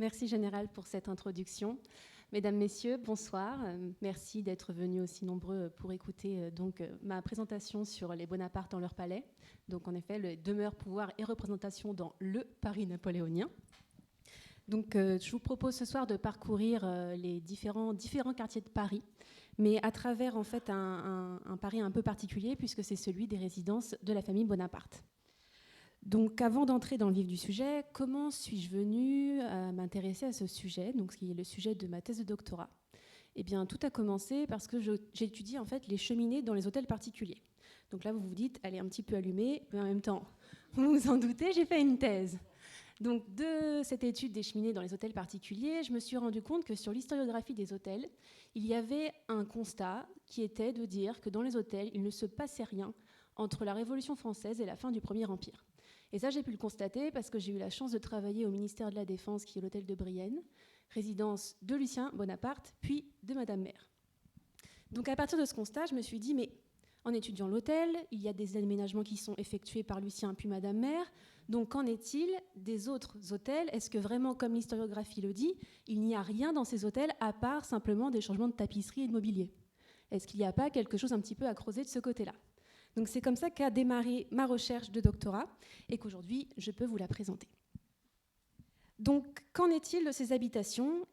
Merci Général pour cette introduction. Mesdames, Messieurs, bonsoir. Merci d'être venus aussi nombreux pour écouter ma présentation sur les Bonaparte dans leur palais. Donc en effet, le demeure, pouvoir et représentation dans le Paris napoléonien. Donc je vous propose ce soir de parcourir les différents quartiers de Paris, mais à travers en fait un Paris un peu particulier puisque c'est celui des résidences de la famille Bonaparte. Donc avant d'entrer dans le vif du sujet, comment suis-je venue m'intéresser à ce sujet, donc ce qui est le sujet de ma thèse de doctorat? Eh bien, tout a commencé parce que j'étudie en fait les cheminées dans les hôtels particuliers. Donc là, vous vous dites, elle est un petit peu allumée, mais en même temps, vous vous en doutez, j'ai fait une thèse. Donc de cette étude des cheminées dans les hôtels particuliers, je me suis rendu compte que sur l'historiographie des hôtels, il y avait un constat qui était de dire que dans les hôtels, il ne se passait rien entre la Révolution française et la fin du Premier Empire. Et ça, j'ai pu le constater parce que j'ai eu la chance de travailler au ministère de la Défense, qui est l'hôtel de Brienne, résidence de Lucien Bonaparte, puis de Madame Mère. Donc à partir de ce constat, je me suis dit, mais en étudiant l'hôtel, il y a des aménagements qui sont effectués par Lucien puis Madame Mère. Donc qu'en est-il des autres hôtels? Est-ce que vraiment, comme l'historiographie le dit, il n'y a rien dans ces hôtels à part simplement des changements de tapisserie et de mobilier? Est-ce qu'il n'y a pas quelque chose un petit peu à creuser de ce côté-là? Donc c'est comme ça qu'a démarré ma recherche de doctorat et qu'aujourd'hui, je peux vous la présenter. Donc qu'en est-il de ces habitations?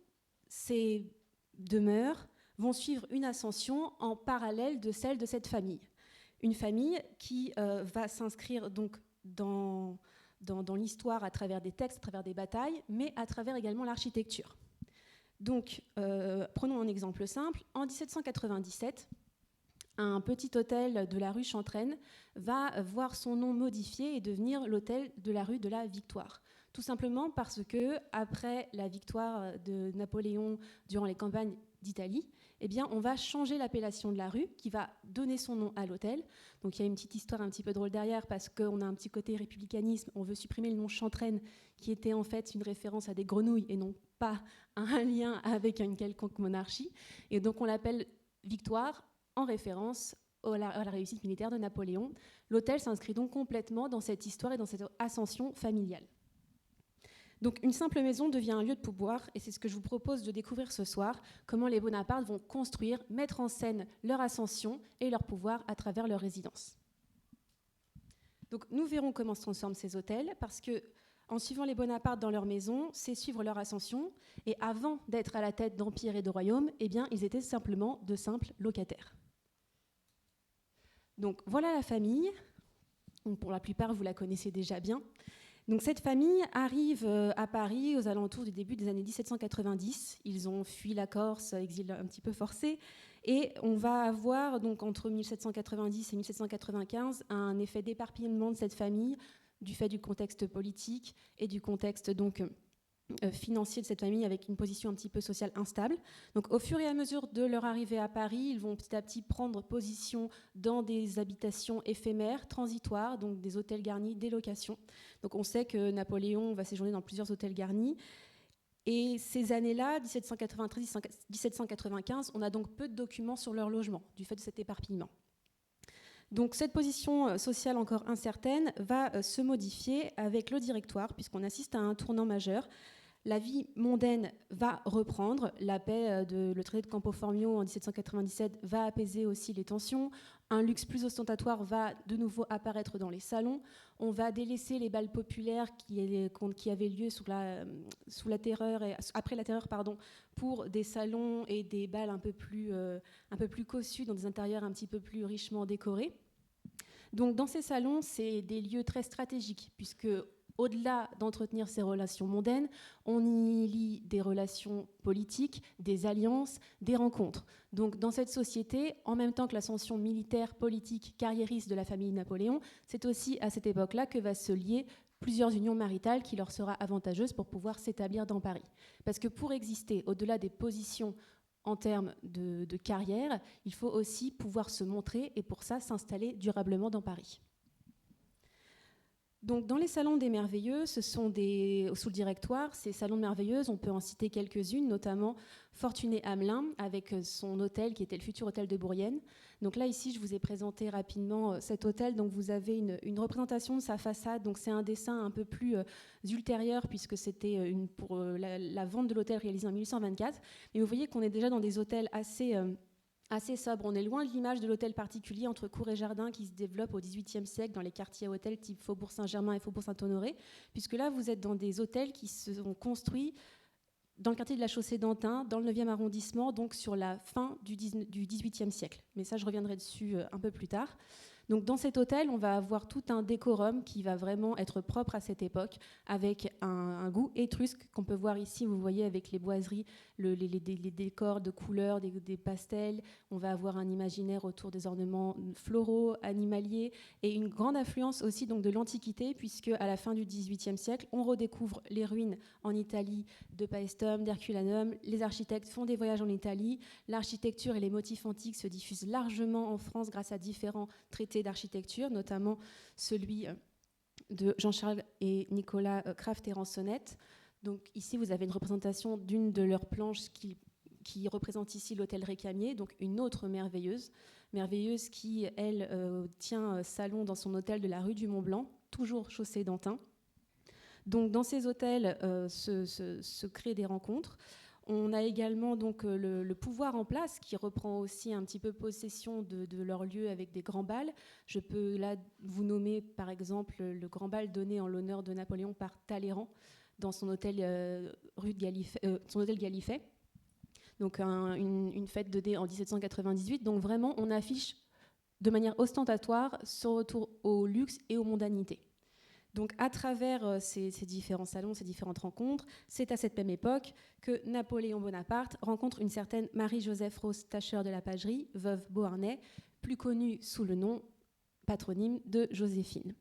Ces demeures vont suivre une ascension en parallèle de celle de cette famille. Une famille qui va s'inscrire donc dans l'histoire à travers des textes, à travers des batailles, mais à travers également l'architecture. Donc, prenons un exemple simple. En 1797, un petit hôtel de la rue Chantraine va voir son nom modifié et devenir l'hôtel de la rue de la Victoire. Tout simplement parce que, après la victoire de Napoléon durant les campagnes d'Italie, eh bien, on va changer l'appellation de la rue qui va donner son nom à l'hôtel. Donc il y a une petite histoire un petit peu drôle derrière parce qu'on a un petit côté républicanisme. On veut supprimer le nom Chantraine qui était en fait une référence à des grenouilles et non pas un lien avec une quelconque monarchie. Et donc on l'appelle Victoire en référence à la réussite militaire de Napoléon. L'hôtel s'inscrit donc complètement dans cette histoire et dans cette ascension familiale. Donc une simple maison devient un lieu de pouvoir et c'est ce que je vous propose de découvrir ce soir, comment les Bonaparte vont construire, mettre en scène leur ascension et leur pouvoir à travers leur résidence. Donc nous verrons comment se transforment ces hôtels parce que en suivant les Bonaparte dans leur maison, c'est suivre leur ascension et avant d'être à la tête d'empire et de royaume, eh bien ils étaient simplement de simples locataires. Donc voilà la famille. Donc, pour la plupart, vous la connaissez déjà bien. Donc cette famille arrive à Paris aux alentours du début des années 1790. Ils ont fui la Corse, exil un petit peu forcé. Et on va avoir donc entre 1790 et 1795 un effet d'éparpillement de cette famille du fait du contexte politique et du contexte donc financier de cette famille avec une position un petit peu sociale instable. Donc au fur et à mesure de leur arrivée à Paris, ils vont petit à petit prendre position dans des habitations éphémères, transitoires, donc des hôtels garnis, des locations. Donc on sait que Napoléon va séjourner dans plusieurs hôtels garnis. Et ces années-là, 1793-1795, on a donc peu de documents sur leur logement, du fait de cet éparpillement. Donc cette position sociale encore incertaine va se modifier avec le Directoire, puisqu'on assiste à un tournant majeur. La vie mondaine va reprendre, la paix le traité de Campo Formio en 1797 va apaiser aussi les tensions, un luxe plus ostentatoire va de nouveau apparaître dans les salons, on va délaisser les bals populaires qui avaient lieu sous la terreur et, après la terreur pour des salons et des bals un peu plus cossus dans des intérieurs un petit peu plus richement décorés. Donc dans ces salons, c'est des lieux très stratégiques puisque au-delà d'entretenir ces relations mondaines, on y lie des relations politiques, des alliances, des rencontres. Donc dans cette société, en même temps que l'ascension militaire, politique, carriériste de la famille Napoléon, c'est aussi à cette époque-là que va se lier plusieurs unions maritales qui leur sera avantageuse pour pouvoir s'établir dans Paris. Parce que pour exister, au-delà des positions en termes de carrière, il faut aussi pouvoir se montrer et pour ça s'installer durablement dans Paris. Donc, dans les salons des Merveilleuses, ce sont sous le directoire, ces salons de Merveilleuses, on peut en citer quelques-unes, notamment Fortuné Hamelin, avec son hôtel qui était le futur hôtel de Bourrienne. Donc là, ici, je vous ai présenté rapidement cet hôtel. Donc, vous avez une représentation de sa façade. Donc, c'est un dessin un peu plus ultérieur, puisque c'était pour la vente de l'hôtel réalisée en 1824. Mais vous voyez qu'on est déjà dans des hôtels assez sobre. On est loin de l'image de l'hôtel particulier entre cour et jardin qui se développe au XVIIIe siècle dans les quartiers à hôtels type Faubourg Saint-Germain et Faubourg Saint-Honoré, puisque là, vous êtes dans des hôtels qui se sont construits dans le quartier de la Chaussée-d'Antin, dans le 9e arrondissement, donc sur la fin du XVIIIe siècle. Mais ça, je reviendrai dessus un peu plus tard. Donc dans cet hôtel, on va avoir tout un décorum qui va vraiment être propre à cette époque, avec un goût étrusque qu'on peut voir ici, vous voyez, avec les boiseries, les décors de couleurs, des pastels. On va avoir un imaginaire autour des ornements floraux, animaliers, et une grande influence aussi donc, de l'Antiquité, puisque à la fin du XVIIIe siècle, on redécouvre les ruines en Italie de Paestum, d'Herculanum. Les architectes font des voyages en Italie. L'architecture et les motifs antiques se diffusent largement en France grâce à différents traités d'architecture, notamment celui de Jean-Charles et Nicolas Kraft et Ransonnette. Donc ici, vous avez une représentation d'une de leurs planches qui représente ici l'hôtel Récamier, donc une autre merveilleuse qui, elle, tient salon dans son hôtel de la rue du Mont-Blanc, toujours chaussée d'Antin. Donc dans ces hôtels se créent des rencontres. On a également donc, le pouvoir en place qui reprend aussi un petit peu possession de leur lieu avec des grands bals. Je peux là vous nommer par exemple le grand bal donné en l'honneur de Napoléon par Talleyrand dans son hôtel rue de Gallifet. Donc une fête donnée en 1798. Donc vraiment on affiche de manière ostentatoire ce retour au luxe et aux mondanités. Donc, à travers ces différents salons, ces différentes rencontres, c'est à cette même époque que Napoléon Bonaparte rencontre une certaine Marie-Joseph Rose Tacher de la Pagerie, veuve Beauharnais, plus connue sous le nom patronyme de Joséphine.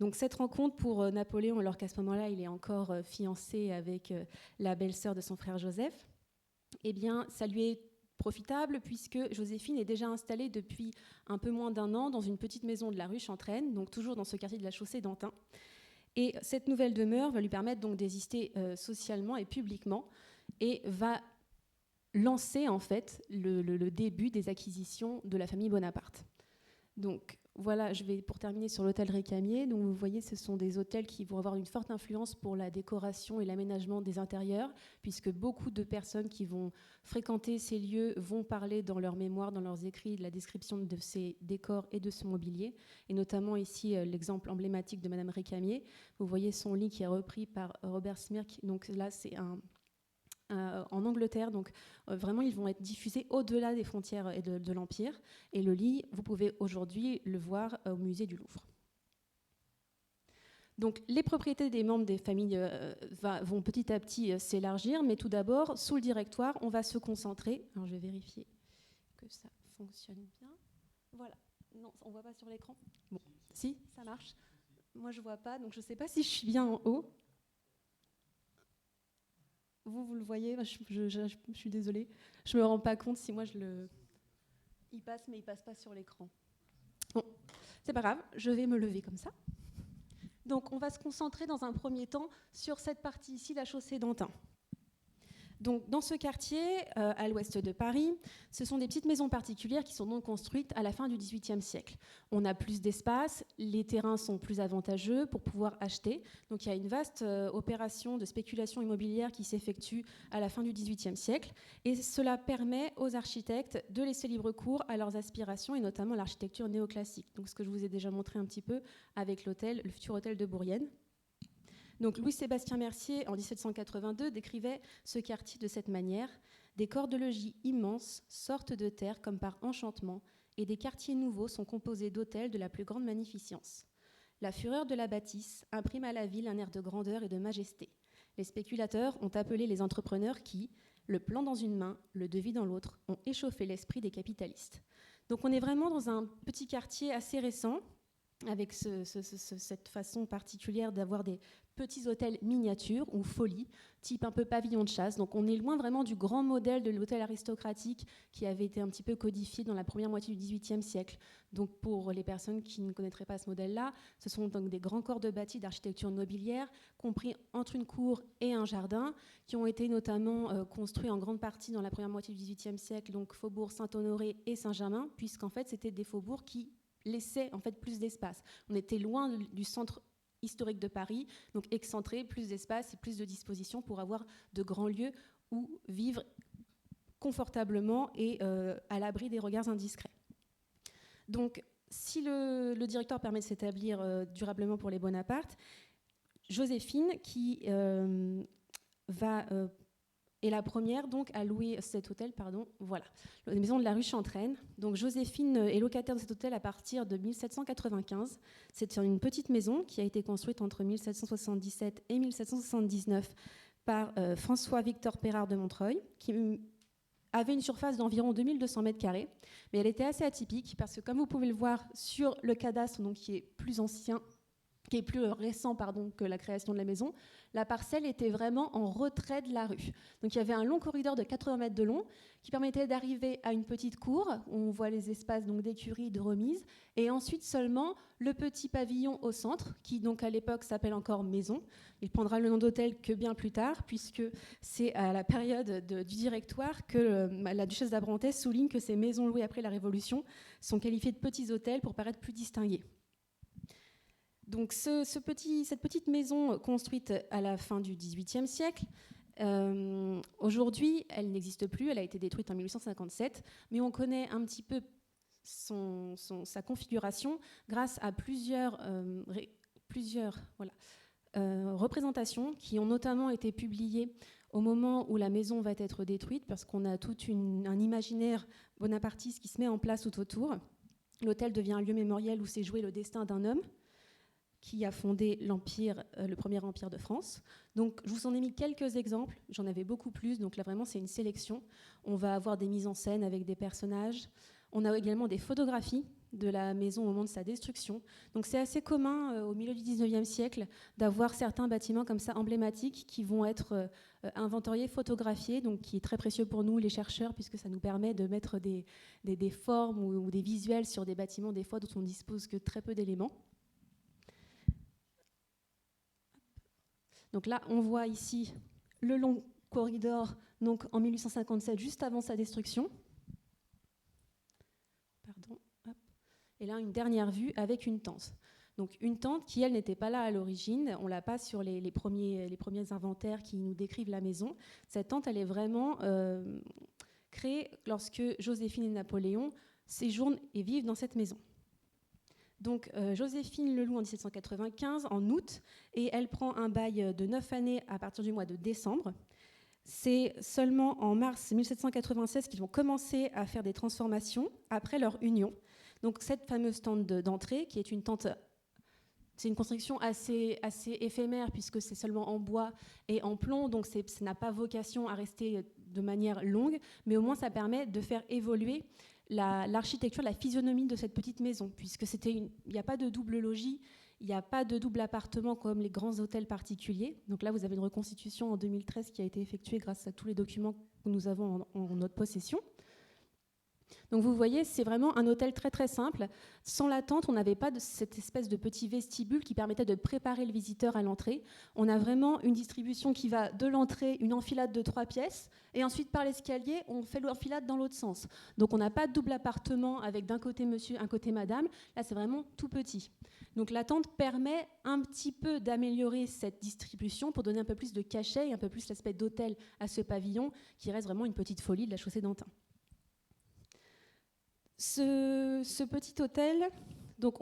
Donc, cette rencontre pour Napoléon, alors qu'à ce moment-là, il est encore fiancé avec la belle-sœur de son frère Joseph, eh bien, ça lui est profitable puisque Joséphine est déjà installée depuis un peu moins d'un an dans une petite maison de la rue Chantraine, donc toujours dans ce quartier de la Chaussée d'Antin. Et cette nouvelle demeure va lui permettre donc d'exister socialement et publiquement et va lancer en fait le début des acquisitions de la famille Bonaparte. Donc voilà, je vais pour terminer sur l'hôtel Récamier. Donc vous voyez, ce sont des hôtels qui vont avoir une forte influence pour la décoration et l'aménagement des intérieurs, puisque beaucoup de personnes qui vont fréquenter ces lieux vont parler dans leurs mémoires, dans leurs écrits, de la description de ces décors et de ce mobilier. Et notamment ici, l'exemple emblématique de Madame Récamier. Vous voyez son lit qui est repris par Robert Smirke. Donc là, c'est en Angleterre, donc vraiment ils vont être diffusés au-delà des frontières et de l'Empire. Et le lit, vous pouvez aujourd'hui le voir au musée du Louvre. Donc les propriétés des membres des familles vont petit à petit s'élargir, mais tout d'abord, sous le directoire, on va se concentrer. Alors je vais vérifier que ça fonctionne bien. Voilà. Non, on ne voit pas sur l'écran. Bon, si, ça marche. Moi, je ne vois pas, donc je ne sais pas si je suis bien en haut. Vous le voyez, je suis désolée. Je ne me rends pas compte si moi il passe, mais il ne passe pas sur l'écran. Bon, c'est pas grave, je vais me lever comme ça. Donc on va se concentrer dans un premier temps sur cette partie ici, la chaussée d'Antin. Donc, dans ce quartier, à l'ouest de Paris, ce sont des petites maisons particulières qui sont donc construites à la fin du XVIIIe siècle. On a plus d'espace, les terrains sont plus avantageux pour pouvoir acheter. Donc, il y a une vaste opération de spéculation immobilière qui s'effectue à la fin du XVIIIe siècle. Et cela permet aux architectes de laisser libre cours à leurs aspirations, et notamment l'architecture néoclassique. Donc, ce que je vous ai déjà montré un petit peu avec le futur hôtel de Bourrienne. Donc Louis-Sébastien Mercier, en 1782, décrivait ce quartier de cette manière. Des corps de logis immenses sortent de terre comme par enchantement, et des quartiers nouveaux sont composés d'hôtels de la plus grande magnificence. La fureur de la bâtisse imprime à la ville un air de grandeur et de majesté. Les spéculateurs ont appelé les entrepreneurs qui, le plan dans une main, le devis dans l'autre, ont échauffé l'esprit des capitalistes. Donc on est vraiment dans un petit quartier assez récent, avec cette façon particulière d'avoir des petits hôtels miniatures ou folies, type un peu pavillon de chasse. Donc on est loin vraiment du grand modèle de l'hôtel aristocratique qui avait été un petit peu codifié dans la première moitié du XVIIIe siècle. Donc pour les personnes qui ne connaîtraient pas ce modèle-là, ce sont donc des grands corps de bâtis d'architecture nobiliaire, compris entre une cour et un jardin, qui ont été notamment construits en grande partie dans la première moitié du XVIIIe siècle, donc Faubourg Saint-Honoré et Saint-Germain, puisqu'en fait c'était des faubourgs qui laissait en fait plus d'espace. On était loin du centre historique de Paris, donc excentré, plus d'espace et plus de disposition pour avoir de grands lieux où vivre confortablement et à l'abri des regards indiscrets. Donc, si le directeur permet de s'établir durablement pour les Bonaparte, Joséphine, qui est la première donc à louer cet hôtel, voilà, la maison de la rue Chantraine. Donc Joséphine est locataire de cet hôtel à partir de 1795. C'est une petite maison qui a été construite entre 1777 et 1779 par François-Victor Pérard de Montreuil, qui avait une surface d'environ 2200 mètres carrés, mais elle était assez atypique parce que, comme vous pouvez le voir sur le cadastre, donc qui est plus ancien, qui est plus récent que la création de la maison, la parcelle était vraiment en retrait de la rue. Donc il y avait un long corridor de 80 mètres de long qui permettait d'arriver à une petite cour où on voit les espaces d'écurie, de remise, et ensuite seulement le petit pavillon au centre, qui donc à l'époque s'appelle encore maison. Il prendra le nom d'hôtel que bien plus tard, puisque c'est à la période du directoire que la duchesse d'Abrantes souligne que ces maisons louées après la Révolution sont qualifiées de petits hôtels pour paraître plus distingués. Donc cette petite maison construite à la fin du XVIIIe siècle, aujourd'hui, elle n'existe plus, elle a été détruite en 1857, mais on connaît un petit peu sa configuration grâce à plusieurs représentations qui ont notamment été publiées au moment où la maison va être détruite, parce qu'on a tout un imaginaire bonapartiste qui se met en place tout autour. L'hôtel devient un lieu mémoriel où s'est joué le destin d'un homme qui a fondé l'Empire, le premier empire de France. Donc, je vous en ai mis quelques exemples, j'en avais beaucoup plus, donc là, vraiment, c'est une sélection. On va avoir des mises en scène avec des personnages. On a également des photographies de la maison au moment de sa destruction. Donc, c'est assez commun, au milieu du 19e siècle, d'avoir certains bâtiments comme ça, emblématiques, qui vont être inventoriés, photographiés, donc qui est très précieux pour nous, les chercheurs, puisque ça nous permet de mettre des formes ou des visuels sur des bâtiments, des fois, dont on ne dispose que très peu d'éléments. Donc là, on voit ici le long corridor, donc en 1857, juste avant sa destruction. Et là, une dernière vue avec une tente. Donc une tente qui, elle, n'était pas là à l'origine. On ne l'a pas sur les premiers inventaires qui nous décrivent la maison. Cette tente, elle est vraiment créée lorsque Joséphine et Napoléon séjournent et vivent dans cette maison. Donc Joséphine le loue en 1795, en août, et elle prend un bail de 9 années à partir du mois de décembre. C'est seulement en mars 1796 qu'ils vont commencer à faire des transformations après leur union. Donc cette fameuse tente d'entrée, qui est une tente, c'est une construction assez éphémère puisque c'est seulement en bois et en plomb, donc ça n'a pas vocation à rester de manière longue, mais au moins ça permet de faire évoluer l'architecture, la physionomie de cette petite maison, puisque il n'y a pas de double logis, il n'y a pas de double appartement comme les grands hôtels particuliers. Donc là, vous avez une reconstitution en 2013 qui a été effectuée grâce à tous les documents que nous avons en notre possession. Donc vous voyez, c'est vraiment un hôtel très très simple. Sans la tente, on n'avait pas cette espèce de petit vestibule qui permettait de préparer le visiteur à l'entrée. On a vraiment une distribution qui va de l'entrée, une enfilade de 3 pièces, et ensuite par l'escalier, on fait l'enfilade dans l'autre sens. Donc on n'a pas de double appartement avec d'un côté monsieur, un côté madame. Là, c'est vraiment tout petit. Donc la tente permet un petit peu d'améliorer cette distribution pour donner un peu plus de cachet et un peu plus l'aspect d'hôtel à ce pavillon qui reste vraiment une petite folie de la chaussée d'Antin. Ce petit hôtel, donc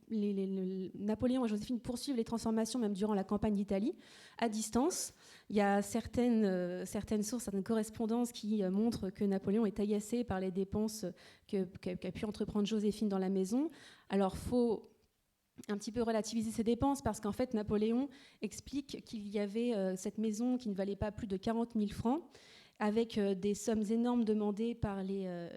Napoléon et Joséphine poursuivent les transformations même durant la campagne d'Italie, à distance. Il y a certaines sources, certaines correspondances qui montrent que Napoléon est agacé par les dépenses qu'a pu entreprendre Joséphine dans la maison. Alors, il faut un petit peu relativiser ces dépenses parce qu'en fait, Napoléon explique qu'il y avait cette maison qui ne valait pas plus de 40 000 francs, avec des sommes énormes demandées par les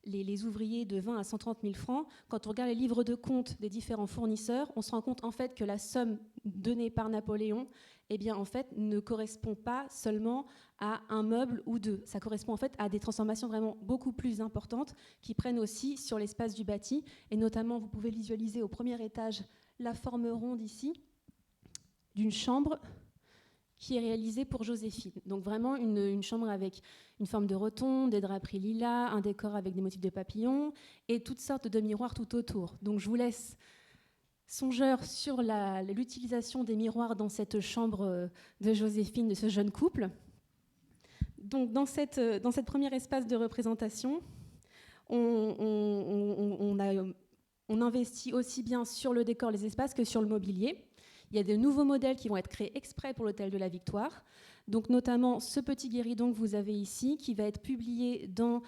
les ouvriers de 20 à 130 000 francs, quand on regarde les livres de compte des différents fournisseurs, on se rend compte en fait que la somme donnée par Napoléon, eh bien, en fait, ne correspond pas seulement à un meuble ou deux. Ça correspond en fait à des transformations vraiment beaucoup plus importantes qui prennent aussi sur l'espace du bâti. Et notamment, vous pouvez visualiser au premier étage la forme ronde ici d'une chambre qui est réalisée pour Joséphine. Donc vraiment une chambre avec une forme de rotonde, des draperies lilas, un décor avec des motifs de papillons et toutes sortes de miroirs tout autour. Donc je vous laisse songeur sur l'utilisation des miroirs dans cette chambre de Joséphine, de ce jeune couple. Donc dans cette premier espace de représentation, on investit aussi bien sur le décor, les espaces, que sur le mobilier. Il y a de nouveaux modèles qui vont être créés exprès pour l'Hôtel de la Victoire. Donc notamment ce petit guéridon que vous avez ici, qui va être publié dans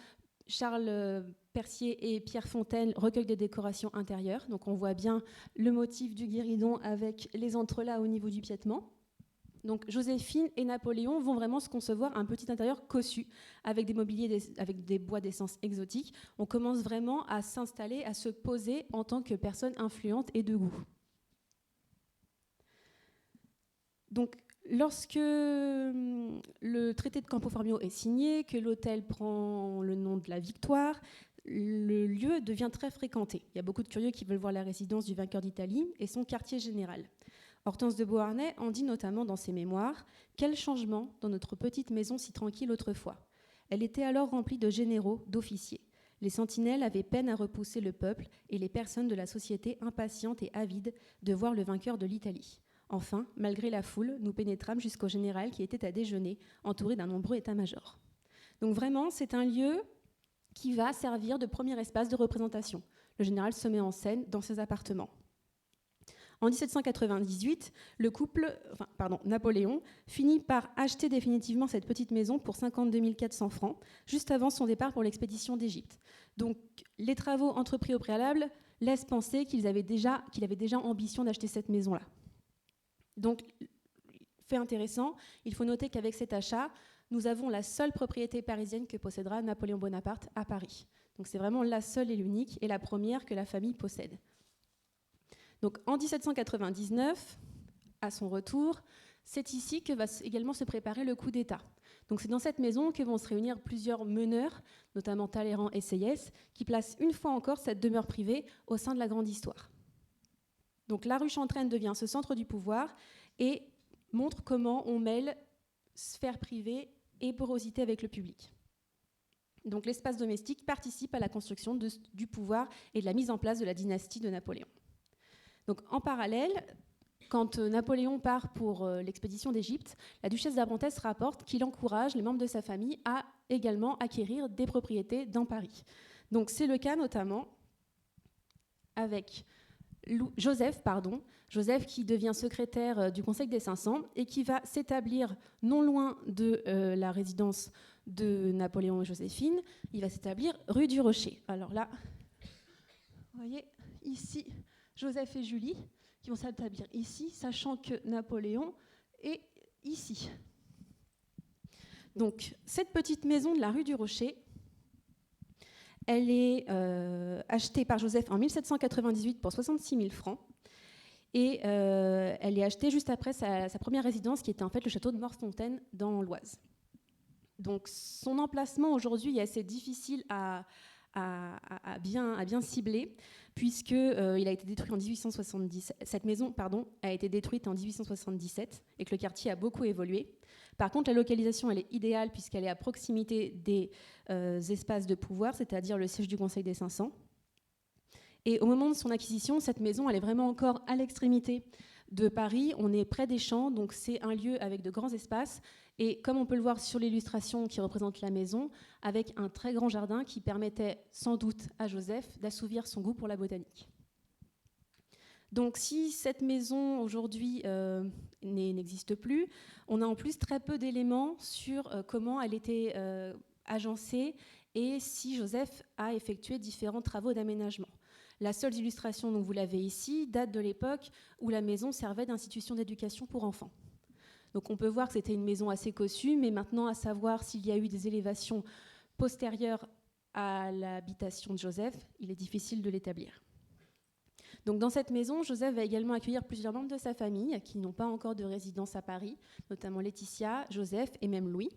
Charles Percier et Pierre Fontaine, recueil des décorations intérieures. Donc on voit bien le motif du guéridon avec les entrelacs au niveau du piétement. Donc Joséphine et Napoléon vont vraiment se concevoir un petit intérieur cossu, avec des mobiliers, avec des bois d'essence exotiques. On commence vraiment à s'installer, à se poser en tant que personne influente et de goût. Donc, lorsque le traité de Campo Formio est signé, que l'hôtel prend le nom de la Victoire, le lieu devient très fréquenté. Il y a beaucoup de curieux qui veulent voir la résidence du vainqueur d'Italie et son quartier général. Hortense de Beauharnais en dit notamment dans ses mémoires « Quel changement dans notre petite maison si tranquille autrefois ! Elle était alors remplie de généraux, d'officiers. Les sentinelles avaient peine à repousser le peuple et les personnes de la société impatientes et avides de voir le vainqueur de l'Italie. Enfin, malgré la foule, nous pénétrâmes jusqu'au général qui était à déjeuner, entouré d'un nombreux état-major. » Donc vraiment, c'est un lieu qui va servir de premier espace de représentation. Le général se met en scène dans ses appartements. En 1798, Napoléon finit par acheter définitivement cette petite maison pour 52 400 francs, juste avant son départ pour l'expédition d'Égypte. Donc les travaux entrepris au préalable laissent penser qu'il avait déjà ambition d'acheter cette maison-là. Donc, fait intéressant, il faut noter qu'avec cet achat, nous avons la seule propriété parisienne que possédera Napoléon Bonaparte à Paris. Donc c'est vraiment la seule et l'unique et la première que la famille possède. Donc en 1799, à son retour, c'est ici que va également se préparer le coup d'État. Donc c'est dans cette maison que vont se réunir plusieurs meneurs, notamment Talleyrand et Sieyès, qui placent une fois encore cette demeure privée au sein de la grande histoire. Donc la rue Chantraine devient ce centre du pouvoir et montre comment on mêle sphère privée et porosité avec le public. Donc l'espace domestique participe à la construction du pouvoir et de la mise en place de la dynastie de Napoléon. Donc en parallèle, quand Napoléon part pour l'expédition d'Égypte, la duchesse d'Abrantès rapporte qu'il encourage les membres de sa famille à également acquérir des propriétés dans Paris. Donc c'est le cas notamment avec Joseph qui devient secrétaire du Conseil des 500 et qui va s'établir non loin de la résidence de Napoléon et Joséphine. Il va s'établir rue du Rocher. Alors là, vous voyez, ici, Joseph et Julie qui vont s'établir ici, sachant que Napoléon est ici. Donc, cette petite maison de la rue du Rocher, elle est achetée par Joseph en 1798 pour 66 000 francs. Et elle est achetée juste après sa première résidence, qui était en fait le château de Morfontaine dans l'Oise. Donc son emplacement aujourd'hui est assez difficile à bien cibler, puisqu'il a été détruit en 1877. Cette maison a été détruite en 1877 et que le quartier a beaucoup évolué. Par contre, la localisation elle est idéale puisqu'elle est à proximité des espaces de pouvoir, c'est-à-dire le siège du Conseil des 500. Et au moment de son acquisition, cette maison elle est vraiment encore à l'extrémité de Paris. On est près des champs, donc c'est un lieu avec de grands espaces. Et comme on peut le voir sur l'illustration qui représente la maison, avec un très grand jardin qui permettait sans doute à Joseph d'assouvir son goût pour la botanique. Donc si cette maison aujourd'hui n'existe plus, on a en plus très peu d'éléments sur comment elle était agencée et si Joseph a effectué différents travaux d'aménagement. La seule illustration, donc vous l'avez ici, date de l'époque où la maison servait d'institution d'éducation pour enfants. Donc on peut voir que c'était une maison assez cossue, mais maintenant à savoir s'il y a eu des élévations postérieures à l'habitation de Joseph, il est difficile de l'établir. Donc dans cette maison, Joseph va également accueillir plusieurs membres de sa famille qui n'ont pas encore de résidence à Paris, notamment Laetitia, Joseph et même Louis.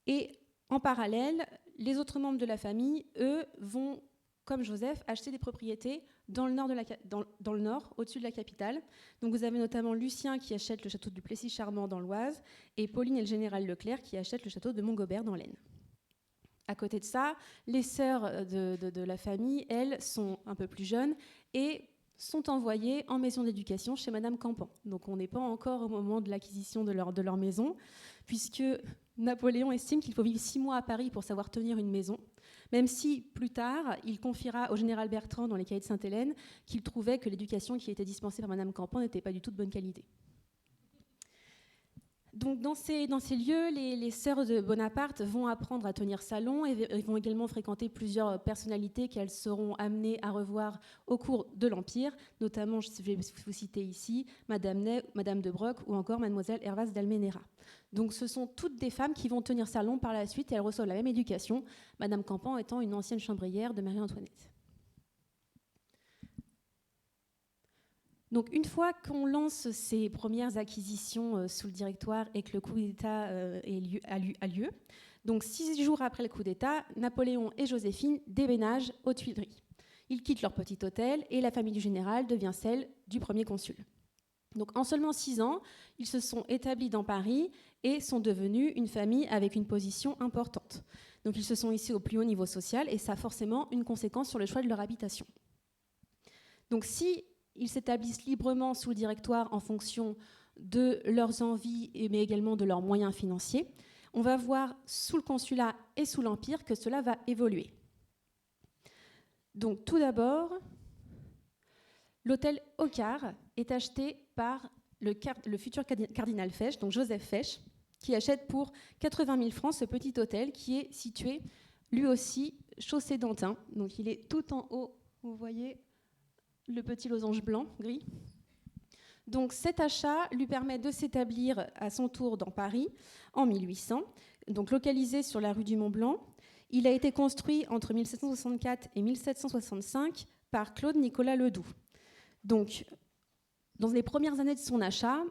Et en parallèle, les autres membres de la famille, eux, vont, comme Joseph, acheter des propriétés dans le nord, au-dessus de la capitale. Donc vous avez notamment Lucien qui achète le château du Plessis-Charmant dans l'Oise et Pauline et le général Leclerc qui achètent le château de Montgobert dans l'Aisne. À côté de ça, les sœurs de la famille, elles, sont un peu plus jeunes et sont envoyées en maison d'éducation chez Madame Campan. Donc on n'est pas encore au moment de l'acquisition de leur maison, puisque Napoléon estime qu'il faut vivre 6 mois à Paris pour savoir tenir une maison, même si plus tard, il confiera au général Bertrand dans les cahiers de Sainte-Hélène qu'il trouvait que l'éducation qui était dispensée par Madame Campan n'était pas du tout de bonne qualité. Donc dans ces lieux, les sœurs de Bonaparte vont apprendre à tenir salon et vont également fréquenter plusieurs personnalités qu'elles seront amenées à revoir au cours de l'Empire, notamment, je vais vous citer ici, Madame Ney, Madame de Broc ou encore Mademoiselle Hervase d'Almenera. Donc ce sont toutes des femmes qui vont tenir salon par la suite et elles reçoivent la même éducation, Madame Campan étant une ancienne chambrière de Marie-Antoinette. Donc une fois qu'on lance ces premières acquisitions sous le directoire et que le coup d'État a lieu, donc 6 jours après le coup d'État, Napoléon et Joséphine déménagent aux Tuileries. Ils quittent leur petit hôtel et la famille du général devient celle du premier consul. Donc en seulement 6 ans, ils se sont établis dans Paris et sont devenus une famille avec une position importante. Donc ils se sont ici au plus haut niveau social et ça a forcément une conséquence sur le choix de leur habitation. Donc si ils s'établissent librement sous le directoire en fonction de leurs envies, mais également de leurs moyens financiers, on va voir sous le consulat et sous l'Empire que cela va évoluer. Donc tout d'abord, l'hôtel Occar est acheté par le futur cardinal Fesch, donc Joseph Fesch, qui achète pour 80 000 francs ce petit hôtel qui est situé lui aussi chaussée d'Antin. Donc il est tout en haut, vous voyez, le petit losange blanc, gris. Donc cet achat lui permet de s'établir à son tour dans Paris en 1800, donc localisé sur la rue du Mont-Blanc. Il a été construit entre 1764 et 1765 par Claude Nicolas Ledoux. Donc, dans les premières années de son achat,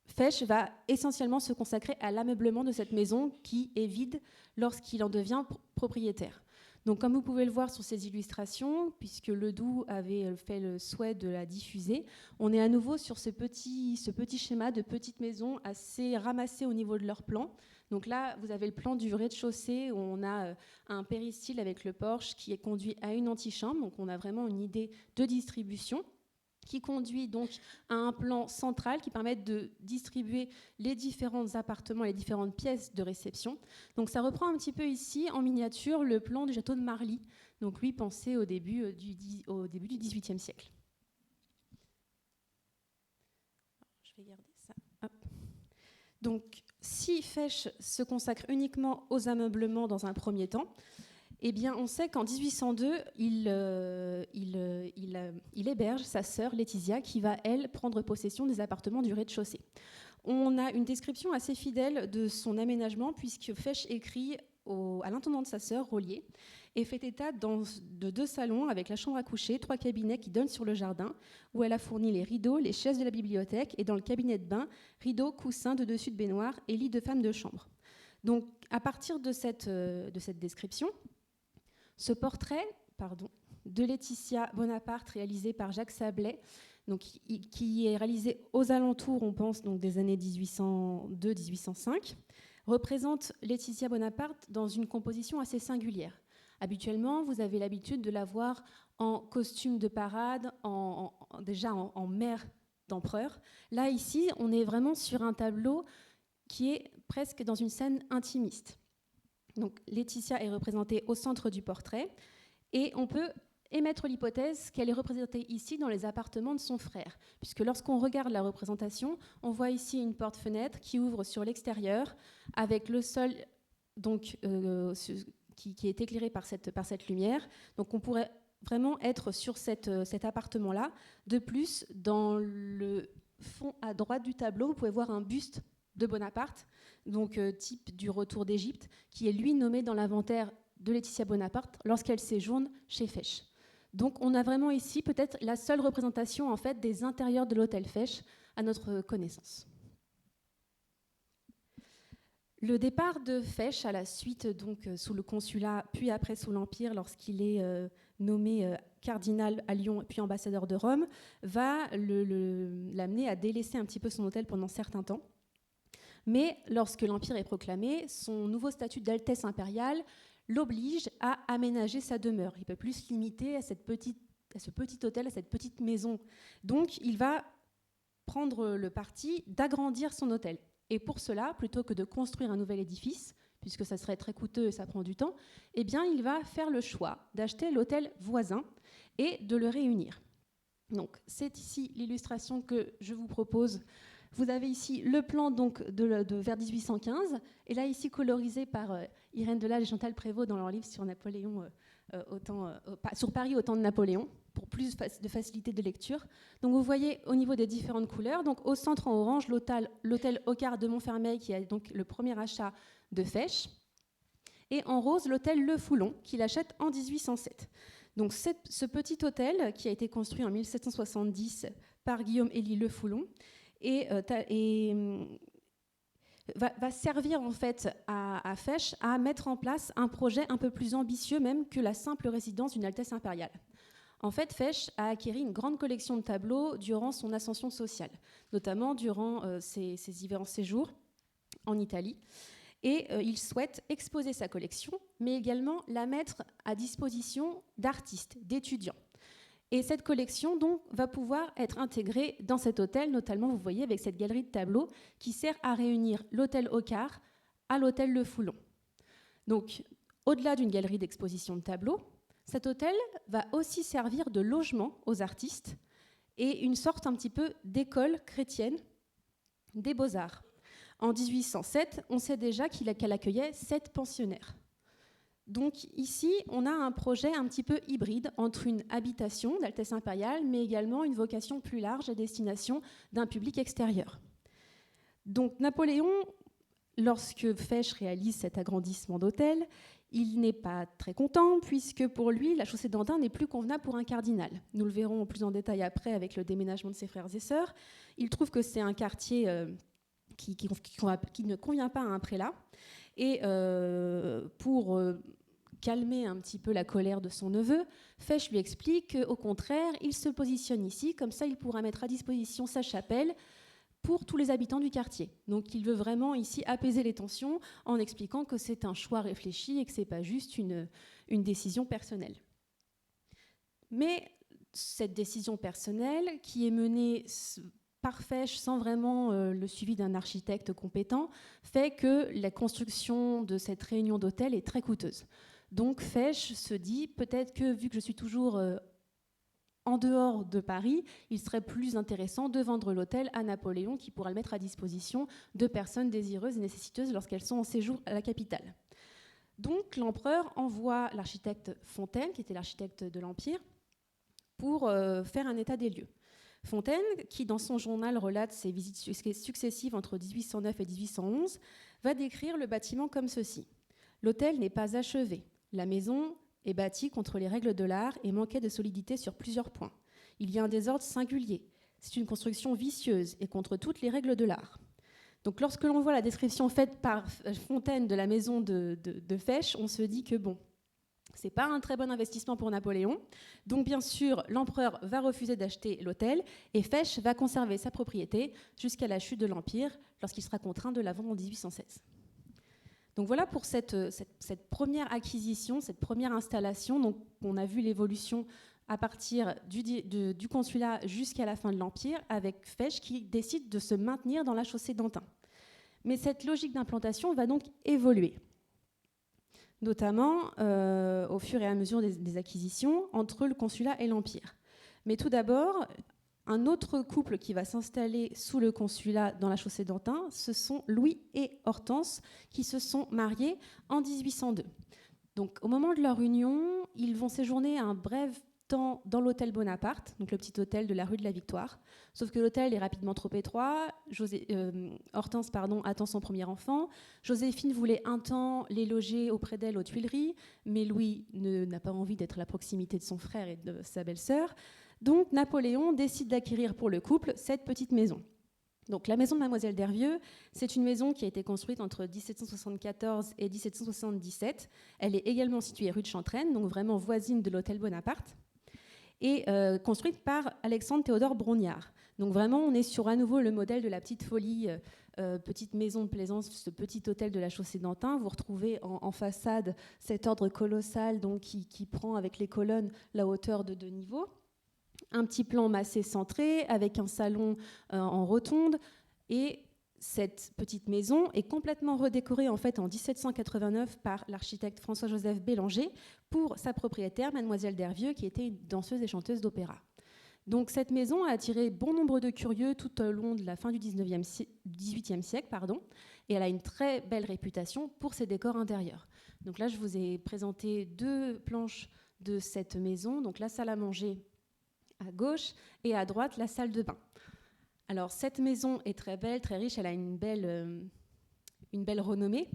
Fesch va essentiellement se consacrer à l'ameublement de cette maison qui est vide lorsqu'il en devient propriétaire. Donc, comme vous pouvez le voir sur ces illustrations, puisque Ledoux avait fait le souhait de la diffuser, on est à nouveau sur ce petit schéma de petite maison assez ramassé au niveau de leur plan. Donc là, vous avez le plan du rez-de-chaussée où on a un péristyle avec le porche qui est conduit à une antichambre. Donc on a vraiment une idée de distribution qui conduit donc à un plan central qui permet de distribuer les différents appartements, les différentes pièces de réception. Donc ça reprend un petit peu ici, en miniature, le plan du château de Marly, donc lui pensé au début du XVIIIe siècle. Je vais garder ça. Hop. Donc si Fesch se consacre uniquement aux ameublements dans un premier temps, eh bien, on sait qu'en 1802, il héberge sa sœur Laetitia, qui va, elle, prendre possession des appartements du rez-de-chaussée. On a une description assez fidèle de son aménagement, puisque Fesch écrit à l'intendant de sa sœur, Rollier, et fait état de 2 salons avec la chambre à coucher, 3 cabinets qui donnent sur le jardin, où elle a fourni les rideaux, les chaises de la bibliothèque, et dans le cabinet de bain, rideaux, coussins de dessus de baignoire et lit de femme de chambre. Donc, à partir de cette description, ce portrait de Laetitia Bonaparte réalisé par Jacques Sablé, donc, qui est réalisé aux alentours, on pense, donc, des années 1802-1805, représente Laetitia Bonaparte dans une composition assez singulière. Habituellement, vous avez l'habitude de la voir en costume de parade, déjà en mère d'empereur. Là, ici, on est vraiment sur un tableau qui est presque dans une scène intimiste. Donc, Laetitia est représentée au centre du portrait et on peut émettre l'hypothèse qu'elle est représentée ici dans les appartements de son frère, puisque lorsqu'on regarde la représentation, on voit ici une porte-fenêtre qui ouvre sur l'extérieur avec le sol donc, qui est éclairé par cette lumière. Donc on pourrait vraiment être sur cet appartement-là. De plus, dans le fond à droite du tableau, vous pouvez voir un buste de Bonaparte, donc type du retour d'Égypte, qui est lui nommé dans l'inventaire de Laetitia Bonaparte lorsqu'elle séjourne chez Fesch. Donc on a vraiment ici peut-être la seule représentation en fait des intérieurs de l'hôtel Fesch à notre connaissance. Le départ de Fesch à la suite donc sous le consulat puis après sous l'Empire lorsqu'il est nommé cardinal à Lyon puis ambassadeur de Rome va l'amener à délaisser un petit peu son hôtel pendant certains temps. Mais lorsque l'Empire est proclamé, son nouveau statut d'altesse impériale l'oblige à aménager sa demeure. Il ne peut plus se limiter à ce petit hôtel, à cette petite maison. Donc, il va prendre le parti d'agrandir son hôtel. Et pour cela, plutôt que de construire un nouvel édifice, puisque ça serait très coûteux et ça prend du temps, eh bien, il va faire le choix d'acheter l'hôtel voisin et de le réunir. Donc, c'est ici l'illustration que je vous propose. Vous avez ici le plan donc, de vers 1815, et là ici colorisé par Irène Delage et Chantal Prévost dans leur livre sur Napoléon, sur Paris au temps de Napoléon, pour plus de facilité de lecture. Donc vous voyez au niveau des différentes couleurs, donc au centre en orange, l'hôtel Ocard de Montfermeil, qui est donc le premier achat de Fesch, et en rose, l'hôtel Le Foulon, qu'il achète en 1807. Donc ce petit hôtel, qui a été construit en 1770 par Guillaume-Élie Le Foulon, va servir en fait à Fesch à mettre en place un projet un peu plus ambitieux même que la simple résidence d'une altesse impériale. En fait, Fesch a acquis une grande collection de tableaux durant son ascension sociale, notamment durant ses hivers en séjour en Italie. Et il souhaite exposer sa collection, mais également la mettre à disposition d'artistes, d'étudiants. Et cette collection donc, va pouvoir être intégrée dans cet hôtel, notamment, vous voyez, avec cette galerie de tableaux qui sert à réunir l'hôtel Ocard à l'hôtel Le Foulon. Donc, au-delà d'une galerie d'exposition de tableaux, cet hôtel va aussi servir de logement aux artistes et une sorte un petit peu d'école chrétienne des beaux-arts. En 1807, on sait déjà qu'elle accueillait 7 pensionnaires. Donc ici, on a un projet un petit peu hybride entre une habitation d'Altesse impériale, mais également une vocation plus large à destination d'un public extérieur. Donc Napoléon, lorsque Fesch réalise cet agrandissement d'hôtel, il n'est pas très content, puisque pour lui, la chaussée d'Antin n'est plus convenable pour un cardinal. Nous le verrons plus en détail après avec le déménagement de ses frères et sœurs. Il trouve que c'est un quartier qui ne convient pas à un prélat. Et pour calmer un petit peu la colère de son neveu, Fesch lui explique qu'au contraire, il se positionne ici, comme ça il pourra mettre à disposition sa chapelle pour tous les habitants du quartier. Donc il veut vraiment ici apaiser les tensions en expliquant que c'est un choix réfléchi et que ce n'est pas juste une décision personnelle. Mais cette décision personnelle, qui est menée par Fesch sans vraiment le suivi d'un architecte compétent, fait que la construction de cette réunion d'hôtel est très coûteuse. Donc Fesch se dit, peut-être que vu que je suis toujours en dehors de Paris, il serait plus intéressant de vendre l'hôtel à Napoléon, qui pourra le mettre à disposition de personnes désireuses et nécessiteuses lorsqu'elles sont en séjour à la capitale. Donc l'empereur envoie l'architecte Fontaine, qui était l'architecte de l'Empire, pour faire un état des lieux. Fontaine, qui dans son journal relate ses visites successives entre 1809 et 1811, va décrire le bâtiment comme ceci. L'hôtel n'est pas achevé. La maison est bâtie contre les règles de l'art et manquait de solidité sur plusieurs points. Il y a un désordre singulier. C'est une construction vicieuse et contre toutes les règles de l'art. Donc lorsque l'on voit la description faite par Fontaine de la maison de Fesch, on se dit que bon, c'est pas un très bon investissement pour Napoléon. Donc bien sûr, l'empereur va refuser d'acheter l'hôtel et Fesch va conserver sa propriété jusqu'à la chute de l'Empire, lorsqu'il sera contraint de la vendre en 1816. Donc voilà pour cette première acquisition, cette première installation. Donc on a vu l'évolution à partir du consulat jusqu'à la fin de l'Empire, avec Fesch qui décide de se maintenir dans la chaussée d'Antin. Mais cette logique d'implantation va donc évoluer, notamment au fur et à mesure des acquisitions entre le consulat et l'Empire. Mais tout d'abord, un autre couple qui va s'installer sous le consulat dans la chaussée d'Antin, ce sont Louis et Hortense, qui se sont mariés en 1802. Donc, au moment de leur union, ils vont séjourner un bref temps dans l'hôtel Bonaparte, donc le petit hôtel de la rue de la Victoire. Sauf que l'hôtel est rapidement trop étroit. Hortense attend son premier enfant. Joséphine voulait un temps les loger auprès d'elle aux Tuileries, mais Louis n'a pas envie d'être à la proximité de son frère et de sa belle-sœur. Donc Napoléon décide d'acquérir pour le couple cette petite maison. Donc la maison de Mademoiselle d'Hervieux, c'est une maison qui a été construite entre 1774 et 1777. Elle est également située rue de Chantraine, donc vraiment voisine de l'hôtel Bonaparte, et construite par Alexandre Théodore Brongniart. Donc vraiment, on est sur à nouveau le modèle de la petite folie, petite maison de plaisance, ce petit hôtel de la chaussée d'Antin. Vous retrouvez en façade cet ordre colossal donc, qui prend avec les colonnes la hauteur de 2 niveaux. Un petit plan massé centré avec un salon en rotonde, et cette petite maison est complètement redécorée en fait en 1789 par l'architecte François-Joseph Bélanger pour sa propriétaire, Mademoiselle d'Hervieux, qui était une danseuse et chanteuse d'opéra. Donc cette maison a attiré bon nombre de curieux tout au long de la fin du XVIIIe siècle, et elle a une très belle réputation pour ses décors intérieurs. Donc là, je vous ai présenté 2 planches de cette maison, donc la salle à manger à gauche, et à droite, la salle de bain. Alors, cette maison est très belle, très riche, elle a une belle renommée.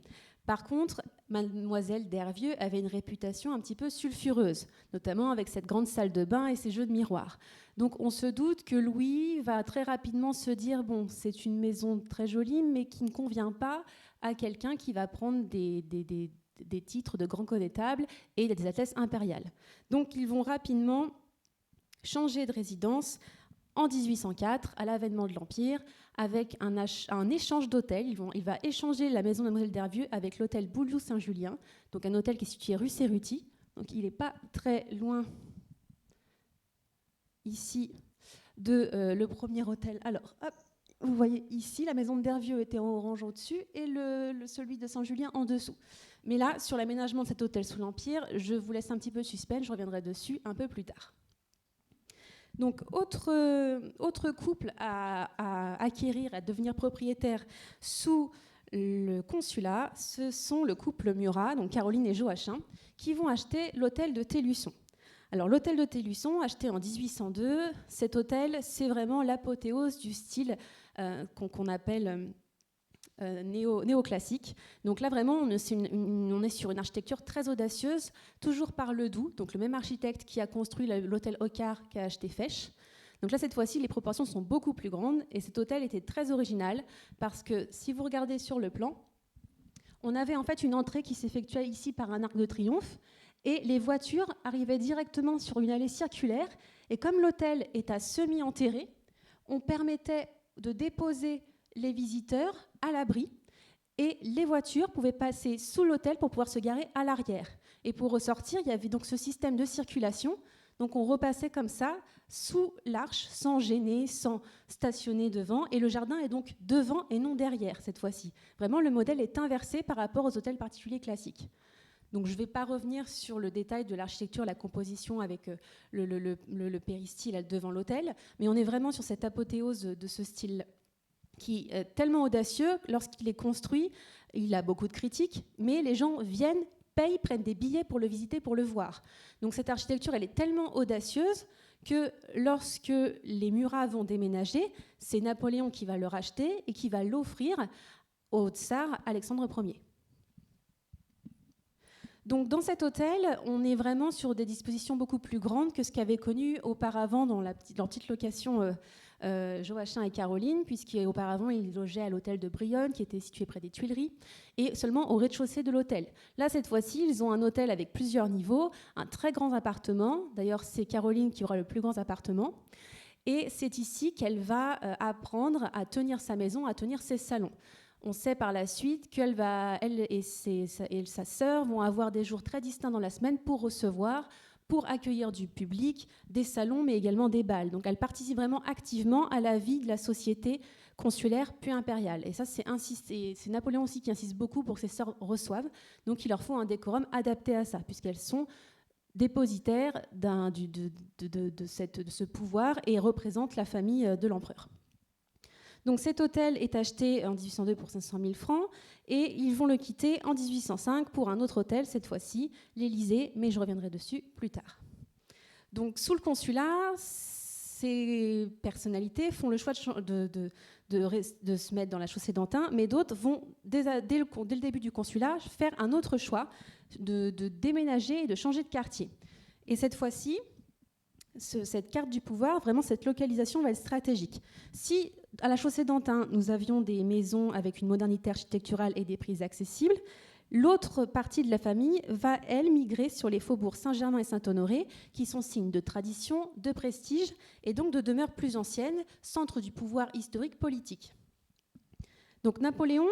Par contre, Mademoiselle d'Hervieux avait une réputation un petit peu sulfureuse, notamment avec cette grande salle de bain et ses jeux de miroirs. Donc, on se doute que Louis va très rapidement se dire « Bon, c'est une maison très jolie, mais qui ne convient pas à quelqu'un qui va prendre des titres de grand connétable et des altesses impériales. » Donc, ils vont rapidement changer de résidence en 1804, à l'avènement de l'Empire, avec un échange d'hôtels. Il va échanger la maison de Mademoiselle d'Hervieux avec l'hôtel Bouliou-Saint-Julien, donc un hôtel qui est situé rue Cerruti. Donc il n'est pas très loin, ici, de le premier hôtel. Alors, hop, vous voyez ici, la maison d'Hervieux était en orange au-dessus et celui de Saint-Julien en dessous. Mais là, sur l'aménagement de cet hôtel sous l'Empire, je vous laisse un petit peu de suspense, je reviendrai dessus un peu plus tard. Donc, autre couple à acquérir, à devenir propriétaire sous le consulat, ce sont le couple Murat, donc Caroline et Joachim, qui vont acheter l'hôtel de Télusson. Alors, l'hôtel de Télusson, acheté en 1802, cet hôtel, c'est vraiment l'apothéose du style qu'on appelle néoclassique. Donc là, vraiment, on est sur une architecture très audacieuse, toujours par Ledoux, donc le même architecte qui a construit l'hôtel Ocar qu'a acheté Fesch. Donc là, cette fois-ci, les proportions sont beaucoup plus grandes, et cet hôtel était très original, parce que si vous regardez sur le plan, on avait en fait une entrée qui s'effectuait ici par un arc de triomphe, et les voitures arrivaient directement sur une allée circulaire, et comme l'hôtel est à semi-enterré, on permettait de déposer les visiteurs à l'abri, et les voitures pouvaient passer sous l'hôtel pour pouvoir se garer à l'arrière. Et pour ressortir, il y avait donc ce système de circulation. Donc on repassait comme ça, sous l'arche, sans gêner, sans stationner devant. Et le jardin est donc devant et non derrière, cette fois-ci. Vraiment, le modèle est inversé par rapport aux hôtels particuliers classiques. Donc je ne vais pas revenir sur le détail de l'architecture, la composition avec le péristyle devant l'hôtel, mais on est vraiment sur cette apothéose de ce style qui est tellement audacieux. Lorsqu'il est construit, il a beaucoup de critiques, mais les gens viennent, payent, prennent des billets pour le visiter, pour le voir. Donc cette architecture, elle est tellement audacieuse que lorsque les Murat vont déménager, c'est Napoléon qui va le racheter et qui va l'offrir au tsar Alexandre Ier. Donc dans cet hôtel, on est vraiment sur des dispositions beaucoup plus grandes que ce qu'avaient connu auparavant dans leur petite location Joachim et Caroline, puisqu'auparavant ils logeaient à l'hôtel de Brionne, qui était situé près des Tuileries, et seulement au rez-de-chaussée de l'hôtel. Là, cette fois-ci, ils ont un hôtel avec plusieurs niveaux, un très grand appartement. D'ailleurs, c'est Caroline qui aura le plus grand appartement. Et c'est ici qu'elle va apprendre à tenir sa maison, à tenir ses salons. On sait par la suite qu'elle et sa sœur vont avoir des jours très distincts dans la semaine pour recevoir, pour accueillir du public, des salons, mais également des bals. Donc elle participe vraiment activement à la vie de la société consulaire puis impériale. Et ça, c'est Napoléon aussi qui insiste beaucoup pour que ses sœurs reçoivent. Donc il leur faut un décorum adapté à ça, puisqu'elles sont dépositaires de ce pouvoir et représentent la famille de l'empereur. Donc cet hôtel est acheté en 1802 pour 500 000 francs et ils vont le quitter en 1805 pour un autre hôtel, cette fois-ci l'Élysée, mais je reviendrai dessus plus tard. Donc, sous le consulat, ces personnalités font le choix de se mettre dans la chaussée d'Antin, mais d'autres vont, dès le début du consulat, faire un autre choix de déménager et de changer de quartier. Et cette fois-ci, cette carte du pouvoir, vraiment cette localisation va être stratégique. Si à la chaussée d'Antin, nous avions des maisons avec une modernité architecturale et des prix accessibles, l'autre partie de la famille va, elle, migrer sur les faubourgs Saint-Germain et Saint-Honoré, qui sont signes de tradition, de prestige et donc de demeures plus anciennes, centre du pouvoir historique politique. Donc Napoléon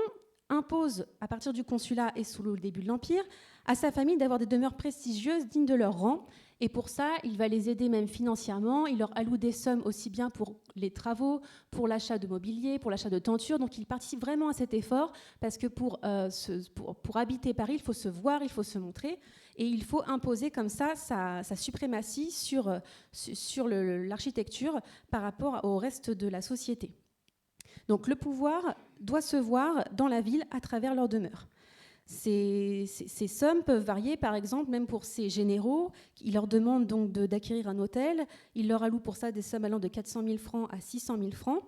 impose, à partir du consulat et sous le début de l'Empire, à sa famille d'avoir des demeures prestigieuses dignes de leur rang. Et pour ça, il va les aider même financièrement. Il leur alloue des sommes aussi bien pour les travaux, pour l'achat de mobilier, pour l'achat de tentures. Donc il participe vraiment à cet effort parce que pour habiter Paris, il faut se voir, il faut se montrer. Et il faut imposer comme ça sa suprématie sur l'architecture par rapport au reste de la société. Donc le pouvoir doit se voir dans la ville à travers leurs demeures. Ces sommes peuvent varier, par exemple, même pour ces généraux. Il leur demande donc d'acquérir un hôtel. Il leur alloue pour ça des sommes allant de 400 000 francs à 600 000 francs.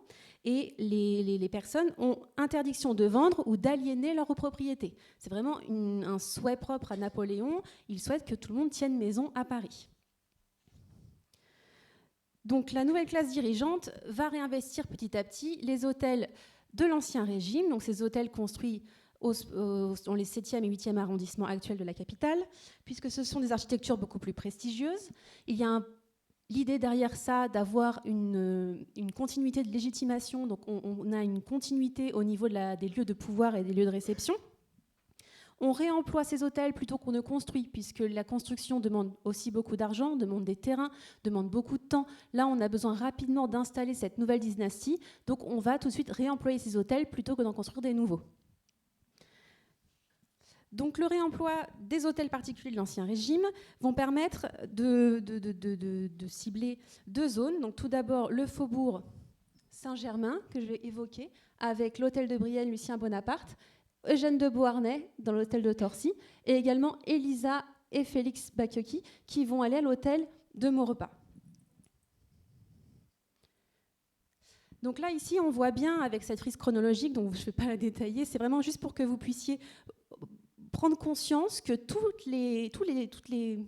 Et les personnes ont interdiction de vendre ou d'aliéner leur propriété. C'est vraiment un souhait propre à Napoléon. Il souhaite que tout le monde tienne maison à Paris. Donc la nouvelle classe dirigeante va réinvestir petit à petit les hôtels de l'Ancien Régime, donc ces hôtels construits dans les 7e et 8e arrondissements actuels de la capitale, puisque ce sont des architectures beaucoup plus prestigieuses. Il y a l'idée derrière ça d'avoir une continuité de légitimation, donc on a une continuité au niveau des lieux de pouvoir et des lieux de réception. On réemploie ces hôtels plutôt qu'on ne construit, puisque la construction demande aussi beaucoup d'argent, demande des terrains, demande beaucoup de temps. Là, on a besoin rapidement d'installer cette nouvelle dynastie, donc on va tout de suite réemployer ces hôtels plutôt que d'en construire des nouveaux. Donc le réemploi des hôtels particuliers de l'Ancien Régime vont permettre de cibler deux zones. Donc tout d'abord le faubourg Saint-Germain, que je vais évoquer, avec l'hôtel de Brienne, Lucien Bonaparte, Eugène de Beauharnais dans l'hôtel de Torcy, et également Elisa et Félix Bacchiocchi qui vont aller à l'hôtel de Maurepas. Donc là, ici, on voit bien avec cette frise chronologique, donc je ne vais pas la détailler, c'est vraiment juste pour que vous puissiez prendre conscience que toutes les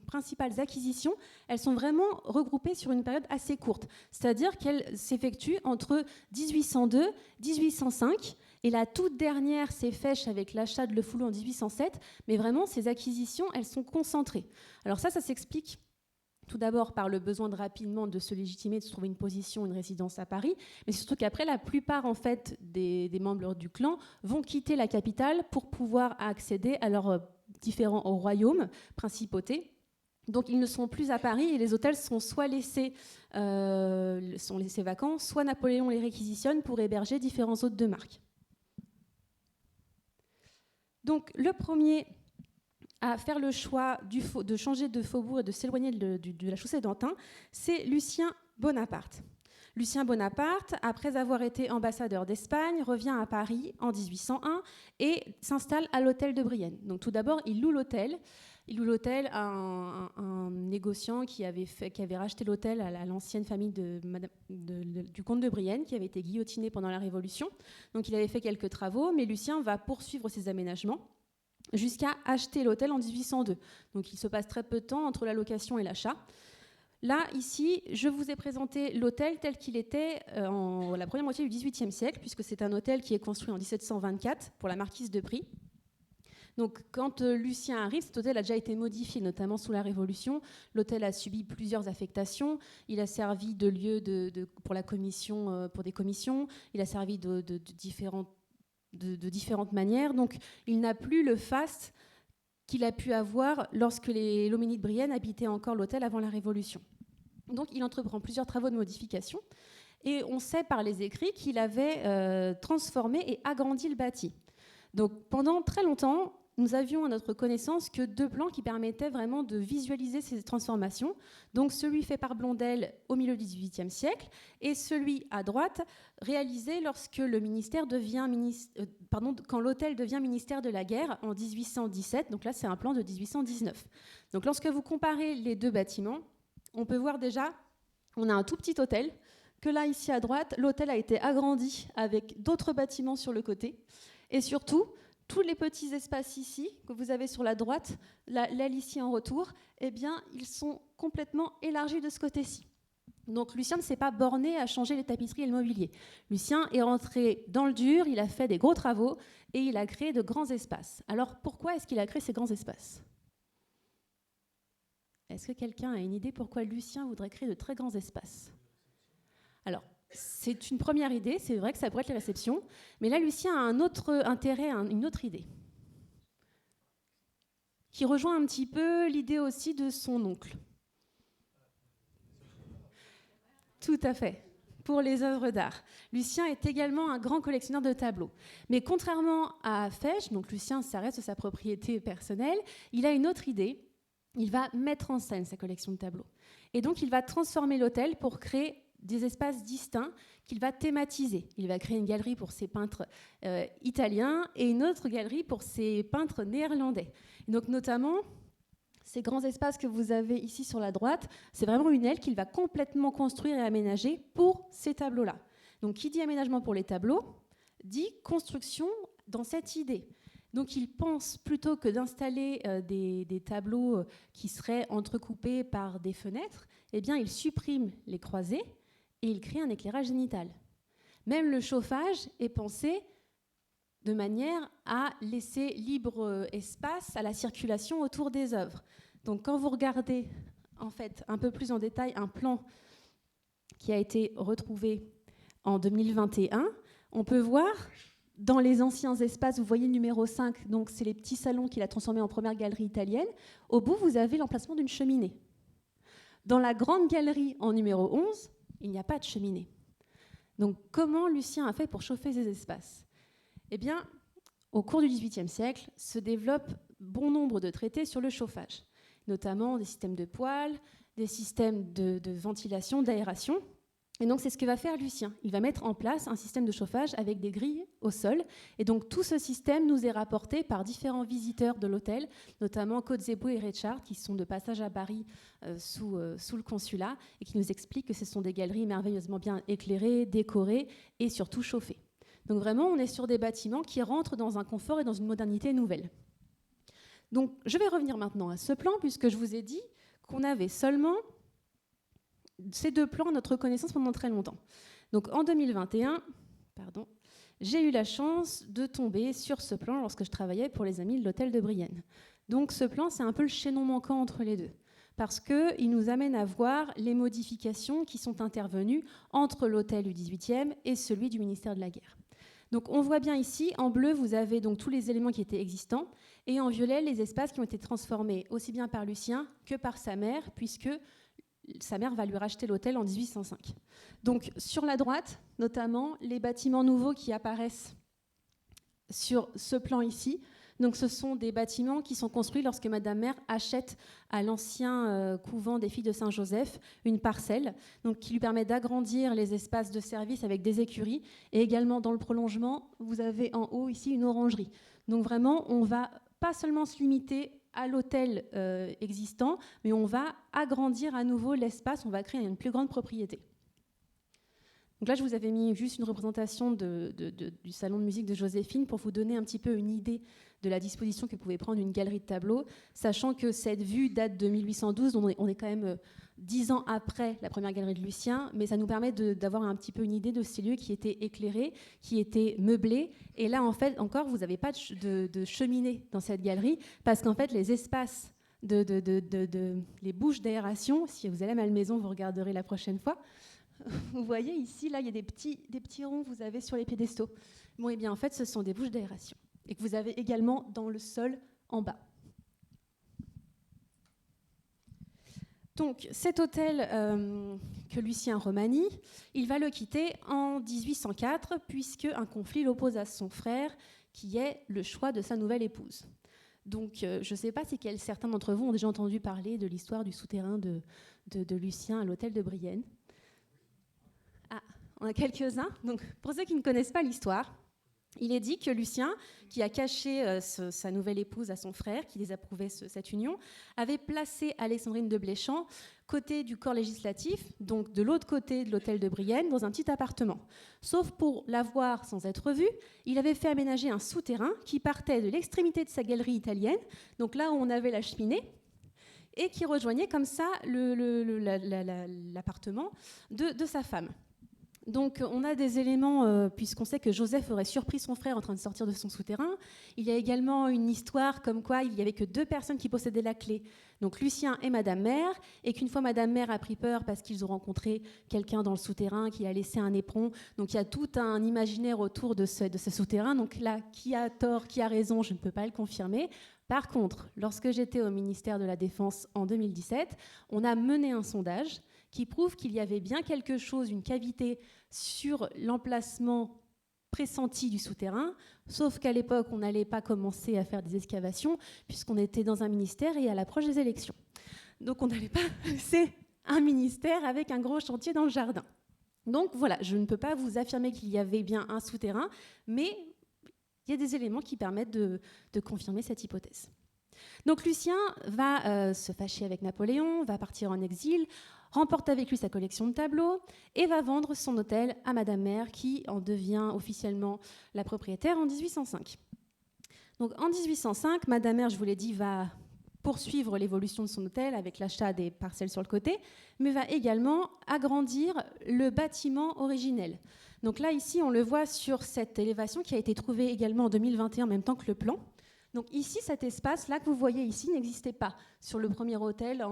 principales acquisitions, elles sont vraiment regroupées sur une période assez courte. C'est-à-dire qu'elles s'effectuent entre 1802 et 1805, et la toute dernière, c'est Fesch avec l'achat de Le Foulon en 1807, mais vraiment, ces acquisitions, elles sont concentrées. Alors ça s'explique tout d'abord par le besoin de rapidement de se légitimer, de se trouver une position, une résidence à Paris, mais surtout qu'après, la plupart en fait, des membres du clan vont quitter la capitale pour pouvoir accéder à leurs différents royaumes, principautés. Donc ils ne sont plus à Paris et les hôtels sont soit laissés vacants, soit Napoléon les réquisitionne pour héberger différents hôtes de marque. Donc le premier à faire le choix de changer de faubourg et de s'éloigner de la chaussée d'Antin, c'est Lucien Bonaparte. Lucien Bonaparte, après avoir été ambassadeur d'Espagne, revient à Paris en 1801 et s'installe à l'hôtel de Brienne. Donc tout d'abord, il loue l'hôtel. Il loue l'hôtel à un négociant qui avait racheté l'hôtel à l'ancienne famille du comte de Brienne, qui avait été guillotiné pendant la Révolution. Donc il avait fait quelques travaux, mais Lucien va poursuivre ses aménagements jusqu'à acheter l'hôtel en 1802. Donc il se passe très peu de temps entre la location et l'achat. Là, ici, je vous ai présenté l'hôtel tel qu'il était en la première moitié du XVIIIe siècle, puisque c'est un hôtel qui est construit en 1724 pour la marquise de Prie. Donc quand Lucien arrive, cet hôtel a déjà été modifié, notamment sous la Révolution. L'hôtel a subi plusieurs affectations. Il a servi de lieu pour des commissions. Il a servi de différentes manières. Donc, il n'a plus le faste qu'il a pu avoir lorsque les Loménie de Brienne habitaient encore l'hôtel avant la Révolution. Donc, il entreprend plusieurs travaux de modification. Et on sait par les écrits qu'il avait transformé et agrandi le bâti. Donc, pendant très longtemps, nous avions à notre connaissance que deux plans qui permettaient vraiment de visualiser ces transformations. Donc celui fait par Blondel au milieu du XVIIIe siècle et celui à droite réalisé lorsque le ministère quand l'hôtel devient ministère de la guerre en 1817. Donc là, c'est un plan de 1819. Donc lorsque vous comparez les deux bâtiments, on peut voir déjà, on a un tout petit hôtel, que là, ici à droite, l'hôtel a été agrandi avec d'autres bâtiments sur le côté. Et surtout, tous les petits espaces ici, que vous avez sur la droite, l'aile ici en retour, eh bien, ils sont complètement élargis de ce côté-ci. Donc Lucien ne s'est pas borné à changer les tapisseries et le mobilier. Lucien est rentré dans le dur, il a fait des gros travaux et il a créé de grands espaces. Alors pourquoi est-ce qu'il a créé ces grands espaces ? Est-ce que quelqu'un a une idée pourquoi Lucien voudrait créer de très grands espaces ? Alors, c'est une première idée, c'est vrai que ça pourrait être les réceptions, mais là Lucien a un autre intérêt, une autre idée, qui rejoint un petit peu l'idée aussi de son oncle. Tout à fait, pour les œuvres d'art. Lucien est également un grand collectionneur de tableaux. Mais contrairement à Fesch, donc Lucien, ça reste sa propriété personnelle, il a une autre idée. Il va mettre en scène sa collection de tableaux. Et donc, il va transformer l'hôtel pour créer des espaces distincts qu'il va thématiser. Il va créer une galerie pour ses peintres italiens et une autre galerie pour ses peintres néerlandais. Et donc, notamment, ces grands espaces que vous avez ici sur la droite, c'est vraiment une aile qu'il va complètement construire et aménager pour ces tableaux-là. Donc, qui dit aménagement pour les tableaux, dit construction dans cette idée. Donc, il pense, plutôt que d'installer des tableaux qui seraient entrecoupés par des fenêtres, eh bien, il supprime les croisées et il crée un éclairage zénital. Même le chauffage est pensé de manière à laisser libre espace à la circulation autour des œuvres. Donc, quand vous regardez en fait un peu plus en détail un plan qui a été retrouvé en 2021, on peut voir dans les anciens espaces, vous voyez le numéro 5, donc c'est les petits salons qu'il a transformés en première galerie italienne. Au bout, vous avez l'emplacement d'une cheminée. Dans la grande galerie en numéro 11, il n'y a pas de cheminée. Donc, comment Lucien a fait pour chauffer ces espaces ? Eh bien, au cours du XVIIIe siècle, se développent bon nombre de traités sur le chauffage, notamment des systèmes de poêles, des systèmes de ventilation, d'aération. Et donc, c'est ce que va faire Lucien. Il va mettre en place un système de chauffage avec des grilles au sol. Et donc, tout ce système nous est rapporté par différents visiteurs de l'hôtel, notamment Kotzebue et Richard, qui sont de passage à Paris sous le consulat, et qui nous expliquent que ce sont des galeries merveilleusement bien éclairées, décorées et surtout chauffées. Donc, vraiment, on est sur des bâtiments qui rentrent dans un confort et dans une modernité nouvelle. Donc, je vais revenir maintenant à ce plan, puisque je vous ai dit qu'on avait seulement ces deux plans à notre connaissance pendant très longtemps. Donc en 2021, j'ai eu la chance de tomber sur ce plan lorsque je travaillais pour les amis de l'hôtel de Brienne. Donc ce plan, c'est un peu le chaînon manquant entre les deux, parce qu'il nous amène à voir les modifications qui sont intervenues entre l'hôtel du XVIIIe et celui du ministère de la Guerre. Donc on voit bien ici, en bleu, vous avez donc tous les éléments qui étaient existants, et en violet, les espaces qui ont été transformés aussi bien par Lucien que par sa mère, puisque sa mère va lui racheter l'hôtel en 1805. Donc, sur la droite, notamment, les bâtiments nouveaux qui apparaissent sur ce plan ici. Donc, ce sont des bâtiments qui sont construits lorsque Madame Mère achète à l'ancien couvent des filles de Saint-Joseph une parcelle, donc, qui lui permet d'agrandir les espaces de service avec des écuries. Et également, dans le prolongement, vous avez en haut ici une orangerie. Donc, vraiment, on va pas seulement se limiter à l'hôtel existant, mais on va agrandir à nouveau l'espace, on va créer une plus grande propriété. Donc là, je vous avais mis juste une représentation du salon de musique de Joséphine pour vous donner un petit peu une idée de la disposition que pouvait prendre une galerie de tableaux, sachant que cette vue date de 1812, on est quand même 10 ans après la première galerie de Lucien, mais ça nous permet d'avoir un petit peu une idée de ces lieux qui étaient éclairés, qui étaient meublés. Et là, en fait, encore, vous n'avez pas de cheminée dans cette galerie, parce qu'en fait, les espaces, les bouches d'aération, si vous allez à ma maison, vous regarderez la prochaine fois, vous voyez ici, là, il y a des petits ronds que vous avez sur les piédestaux. Bon, et bien, en fait, ce sont des bouches d'aération, et que vous avez également dans le sol en bas. Donc, cet hôtel que Lucien remanie, il va le quitter en 1804, puisque un conflit l'oppose à son frère, qui est le choix de sa nouvelle épouse. Donc, je ne sais pas si certains d'entre vous ont déjà entendu parler de l'histoire du souterrain de Lucien à l'hôtel de Brienne. Ah, on a quelques-uns. Donc, pour ceux qui ne connaissent pas l'histoire, Il est dit que Lucien, qui a caché sa nouvelle épouse à son frère, qui désapprouvait cette union, avait placé Alexandrine de Bléchamp côté du corps législatif, donc de l'autre côté de l'hôtel de Brienne, dans un petit appartement. Sauf pour la voir sans être vue, il avait fait aménager un souterrain qui partait de l'extrémité de sa galerie italienne, donc là où on avait la cheminée, et qui rejoignait comme ça l'appartement de sa femme. Donc on a des éléments, puisqu'on sait que Joseph aurait surpris son frère en train de sortir de son souterrain. Il y a également une histoire comme quoi il n'y avait que 2 personnes qui possédaient la clé, donc Lucien et Madame Mère, et qu'une fois Madame Mère a pris peur parce qu'ils ont rencontré quelqu'un dans le souterrain qui a laissé un éperon. Donc il y a tout un imaginaire autour de ce souterrain. Donc là, qui a tort, qui a raison, je ne peux pas le confirmer. Par contre, lorsque j'étais au ministère de la Défense en 2017, on a mené un sondage qui prouve qu'il y avait bien quelque chose, une cavité sur l'emplacement pressenti du souterrain, sauf qu'à l'époque, on n'allait pas commencer à faire des excavations, puisqu'on était dans un ministère et à l'approche des élections. Donc on n'allait pas laisser un ministère avec un gros chantier dans le jardin. Donc voilà, je ne peux pas vous affirmer qu'il y avait bien un souterrain, mais il y a des éléments qui permettent de confirmer cette hypothèse. Donc Lucien va se fâcher avec Napoléon, va partir en exil, remporte avec lui sa collection de tableaux et va vendre son hôtel à Madame Mère, qui en devient officiellement la propriétaire en 1805. Donc en 1805, Madame Mère, je vous l'ai dit, va poursuivre l'évolution de son hôtel avec l'achat des parcelles sur le côté, mais va également agrandir le bâtiment originel. Donc là, ici, on le voit sur cette élévation qui a été trouvée également en 2021 en même temps que le plan. Donc ici, cet espace-là que vous voyez ici n'existait pas sur le premier hôtel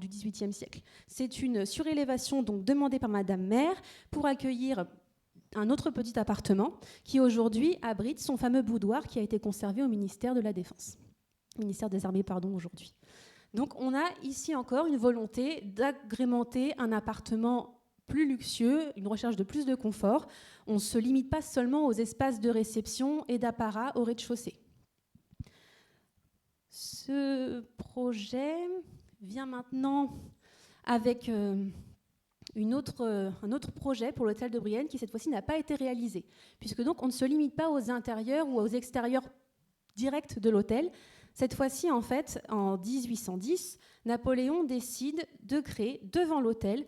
du XVIIIe siècle. C'est une surélévation donc demandée par Madame Mère pour accueillir un autre petit appartement qui aujourd'hui abrite son fameux boudoir qui a été conservé au ministère de la Défense. Ministère des Armées, pardon, aujourd'hui. Donc on a ici encore une volonté d'agrémenter un appartement plus luxueux, une recherche de plus de confort. On ne se limite pas seulement aux espaces de réception et d'apparat au rez-de-chaussée. Ce projet vient maintenant avec un autre projet pour l'hôtel de Brienne qui cette fois-ci n'a pas été réalisé, puisque donc on ne se limite pas aux intérieurs ou aux extérieurs directs de l'hôtel. Cette fois-ci, en fait, en 1810, Napoléon décide de créer devant l'hôtel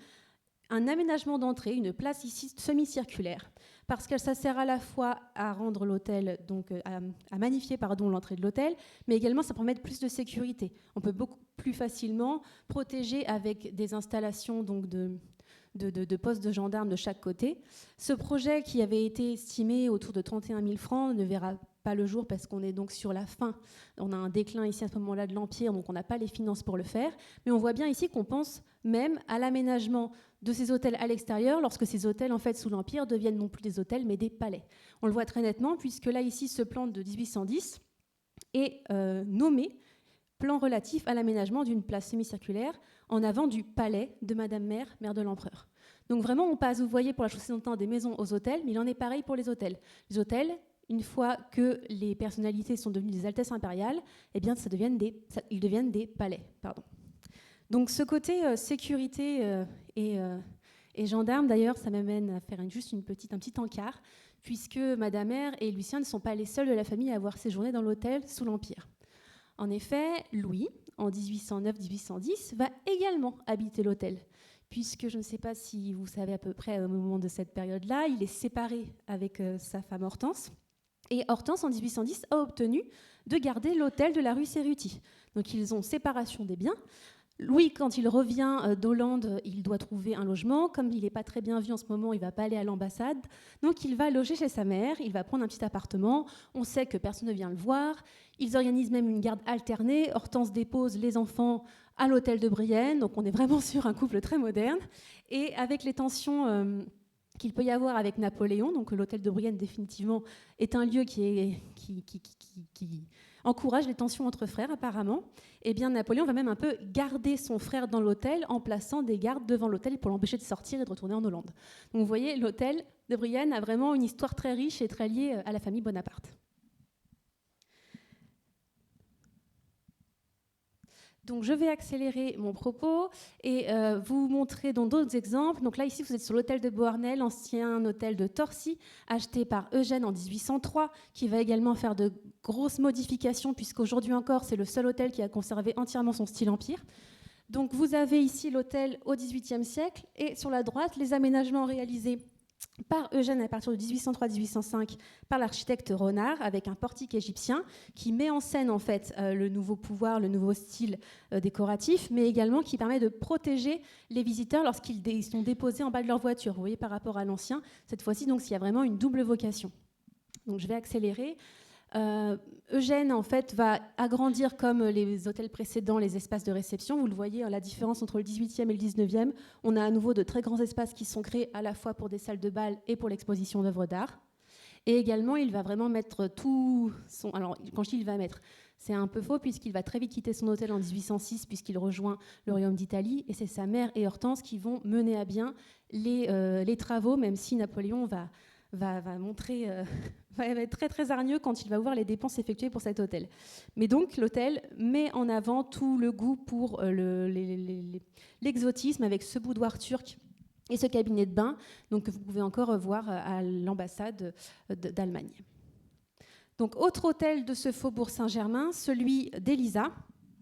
un aménagement d'entrée, une place ici semi-circulaire, parce que ça sert à la fois à rendre l'hôtel, donc à magnifier l'entrée de l'hôtel, mais également ça permet plus de sécurité. On peut beaucoup plus facilement protéger avec des installations donc de postes de gendarmes de chaque côté. Ce projet qui avait été estimé autour de 31 000 francs ne verra pas le jour parce qu'on est donc sur la fin. On a un déclin ici à ce moment-là de l'Empire, donc on n'a pas les finances pour le faire. Mais on voit bien ici qu'on pense même à l'aménagement de ces hôtels à l'extérieur, lorsque ces hôtels, en fait, sous l'Empire, deviennent non plus des hôtels, mais des palais. On le voit très nettement, puisque là, ici, ce plan de 1810 est nommé plan relatif à l'aménagement d'une place semi-circulaire en avant du palais de Madame Mère, mère de l'Empereur. Donc vraiment, on passe, vous voyez, pour la chaussée d'Antin des maisons aux hôtels, mais il en est pareil pour les hôtels. Les hôtels, une fois que les personnalités sont devenues des altesses impériales, eh bien, ils deviennent des palais. Pardon. Donc ce côté sécurité et gendarme, d'ailleurs, ça m'amène à faire un petit encart, puisque Madame Mère et Lucien ne sont pas les seuls de la famille à avoir séjourné dans l'hôtel sous l'Empire. En effet, Louis, en 1809-1810, va également habiter l'hôtel, puisque je ne sais pas si vous savez à peu près au moment de cette période-là, il est séparé avec sa femme Hortense. Et Hortense, en 1810, a obtenu de garder l'hôtel de la rue Cerruti. Donc ils ont séparation des biens. Louis, quand il revient d'Hollande, il doit trouver un logement. Comme il n'est pas très bien vu en ce moment, il ne va pas aller à l'ambassade. Donc il va loger chez sa mère, il va prendre un petit appartement. On sait que personne ne vient le voir. Ils organisent même une garde alternée. Hortense dépose les enfants à l'hôtel de Brienne. Donc on est vraiment sur un couple très moderne. Et avec les tensions qu'il peut y avoir avec Napoléon, donc l'hôtel de Brienne définitivement est un lieu qui encourage les tensions entre frères apparemment, et bien Napoléon va même un peu garder son frère dans l'hôtel en plaçant des gardes devant l'hôtel pour l'empêcher de sortir et de retourner en Hollande. Donc vous voyez, l'hôtel de Brienne a vraiment une histoire très riche et très liée à la famille Bonaparte. Donc, je vais accélérer mon propos et vous montrer dans d'autres exemples. Donc là, ici, vous êtes sur l'hôtel de Beauharnais, l'ancien hôtel de Torcy, acheté par Eugène en 1803, qui va également faire de grosses modifications, puisqu'aujourd'hui encore, c'est le seul hôtel qui a conservé entièrement son style empire. Donc, vous avez ici l'hôtel au XVIIIe siècle, et sur la droite, les aménagements réalisés par Eugène à partir de 1803-1805 par l'architecte Renard, avec un portique égyptien qui met en scène en fait le nouveau pouvoir, le nouveau style décoratif, mais également qui permet de protéger les visiteurs lorsqu'ils sont déposés en bas de leur voiture. Vous voyez, par rapport à l'ancien, cette fois-ci, donc il y a vraiment une double vocation. Donc je vais accélérer. Eugène en fait va agrandir comme les hôtels précédents les espaces de réception. Vous le voyez, la différence entre le 18e et le 19e. On a à nouveau de très grands espaces qui sont créés à la fois pour des salles de bal et pour l'exposition d'œuvres d'art. Et également, il va vraiment mettre tout son... Alors, quand je dis il va mettre, c'est un peu faux puisqu'il va très vite quitter son hôtel en 1806 puisqu'il rejoint le royaume d'Italie. Et c'est sa mère et Hortense qui vont mener à bien les travaux, même si Napoléon va montrer... va être très très hargneux quand il va voir les dépenses effectuées pour cet hôtel. Mais donc l'hôtel met en avant tout le goût pour l'exotisme avec ce boudoir turc et ce cabinet de bain, donc que vous pouvez encore voir à l'ambassade d'Allemagne. Donc autre hôtel de ce faubourg Saint-Germain, celui d'Élisa.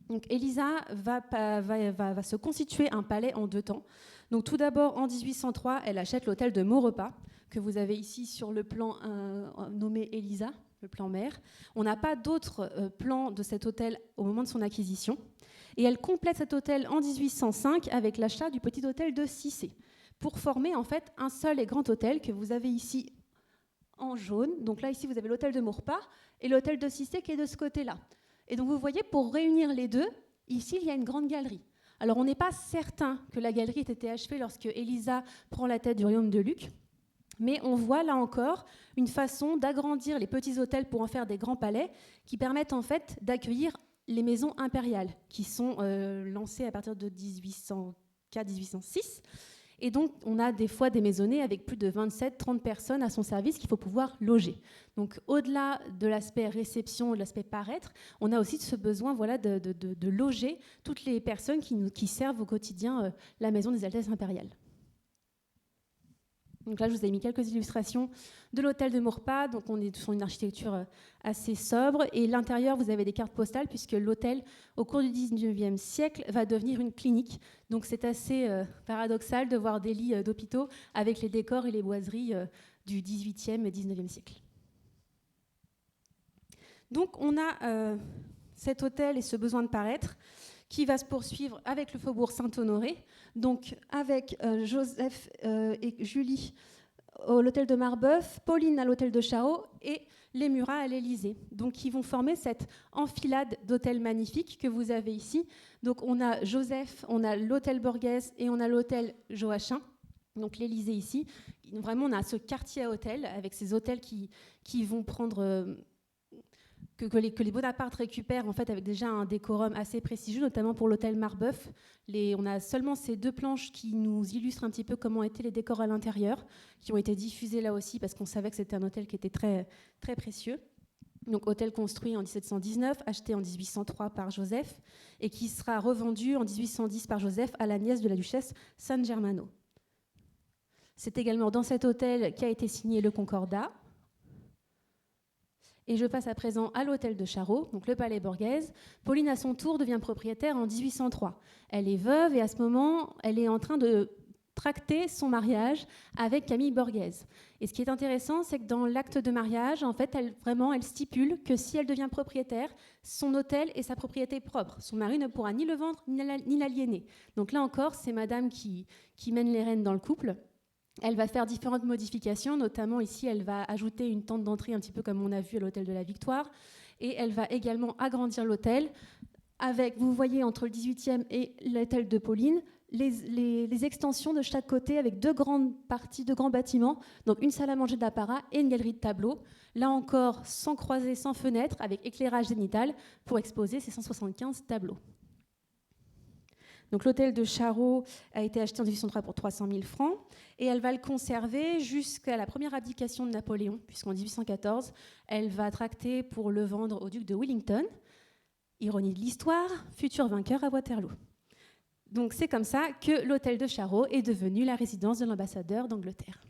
Donc Élisa va se constituer un palais en 2 temps. Donc tout d'abord en 1803, elle achète l'hôtel de Maurepas, que vous avez ici sur le plan nommé Élisa, le plan mer. On n'a pas d'autres plans de cet hôtel au moment de son acquisition. Et elle complète cet hôtel en 1805 avec l'achat du petit hôtel de Cissé, pour former en fait un seul et grand hôtel que vous avez ici en jaune. Donc là, ici, vous avez l'hôtel de Maurepas et l'hôtel de Cissé qui est de ce côté-là. Et donc vous voyez, pour réunir les deux, ici, il y a une grande galerie. Alors on n'est pas certain que la galerie ait été achevée lorsque Élisa prend la tête du royaume de Lucques, mais on voit là encore une façon d'agrandir les petits hôtels pour en faire des grands palais qui permettent en fait d'accueillir les maisons impériales qui sont lancées à partir de 1804-1806. Et donc, on a des fois des maisonnées avec plus de 27-30 personnes à son service qu'il faut pouvoir loger. Donc, au-delà de l'aspect réception, de l'aspect paraître, on a aussi ce besoin de loger toutes les personnes qui servent au quotidien la maison des Altesses impériales. Donc là, je vous ai mis quelques illustrations de l'hôtel de Maurepas. Donc on est sur une architecture assez sobre. Et l'intérieur, vous avez des cartes postales, puisque l'hôtel, au cours du 19e siècle, va devenir une clinique. Donc c'est assez paradoxal de voir des lits d'hôpitaux avec les décors et les boiseries du 18e et 19e siècle. Donc on a cet hôtel et ce besoin de paraître qui va se poursuivre avec le faubourg Saint-Honoré, donc avec Joseph et Julie à l'hôtel de Marbeuf, Pauline à l'hôtel de Charot et les Murat à l'Élysée. Donc, ils vont former cette enfilade d'hôtels magnifiques que vous avez ici. Donc, on a Joseph, on a l'hôtel Borghese et on a l'hôtel Joachim. Donc, l'Élysée ici. Vraiment, on a ce quartier à hôtels avec ces hôtels qui vont prendre... Que les Bonaparte récupèrent en fait avec déjà un décorum assez prestigieux, notamment pour l'hôtel Marbeuf. On a seulement ces 2 planches qui nous illustrent un petit peu comment étaient les décors à l'intérieur, qui ont été diffusés là aussi parce qu'on savait que c'était un hôtel qui était très, très précieux. Donc hôtel construit en 1719, acheté en 1803 par Joseph et qui sera revendu en 1810 par Joseph à la nièce de la duchesse San Germano. C'est également dans cet hôtel qu'a été signé le Concordat. Et je passe à présent à l'hôtel de Charot, donc le palais Borghese. Pauline, à son tour, devient propriétaire en 1803. Elle est veuve et à ce moment, elle est en train de tracter son mariage avec Camille Borghese. Et ce qui est intéressant, c'est que dans l'acte de mariage, en fait, elle stipule que si elle devient propriétaire, son hôtel est sa propriété propre. Son mari ne pourra ni le vendre ni l'aliéner. Donc là encore, c'est madame qui mène les rênes dans le couple. Elle va faire différentes modifications, notamment ici, elle va ajouter une tente d'entrée, un petit peu comme on a vu à l'hôtel de la Victoire, et elle va également agrandir l'hôtel avec, vous voyez, entre le 18e et l'hôtel de Pauline, les extensions de chaque côté avec 2 grandes parties, 2 grands bâtiments, donc une salle à manger d'apparat et une galerie de tableaux, là encore sans croisée, sans fenêtre, avec éclairage zénital pour exposer ces 175 tableaux. Donc l'hôtel de Charot a été acheté en 1803 pour 300 000 francs et elle va le conserver jusqu'à la première abdication de Napoléon, puisqu'en 1814, elle va tracter pour le vendre au duc de Wellington. Ironie de l'histoire, futur vainqueur à Waterloo. Donc c'est comme ça que l'hôtel de Charroux est devenu la résidence de l'ambassadeur d'Angleterre.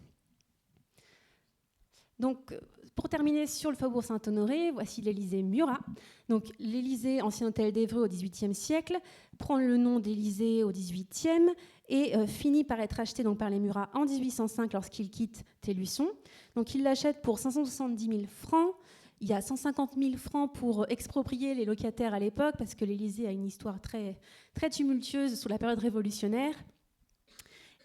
Donc, pour terminer sur le faubourg Saint-Honoré, voici l'Élysée Murat. Donc, l'Élysée, ancien hôtel d'Évreux au XVIIIe siècle, prend le nom d'Élysée au XVIIIe et finit par être acheté donc, par les Murat en 1805 lorsqu'il quitte Télusson. Donc, il l'achète pour 570 000 francs. Il y a 150 000 francs pour exproprier les locataires à l'époque, parce que l'Élysée a une histoire très, très tumultueuse sous la période révolutionnaire.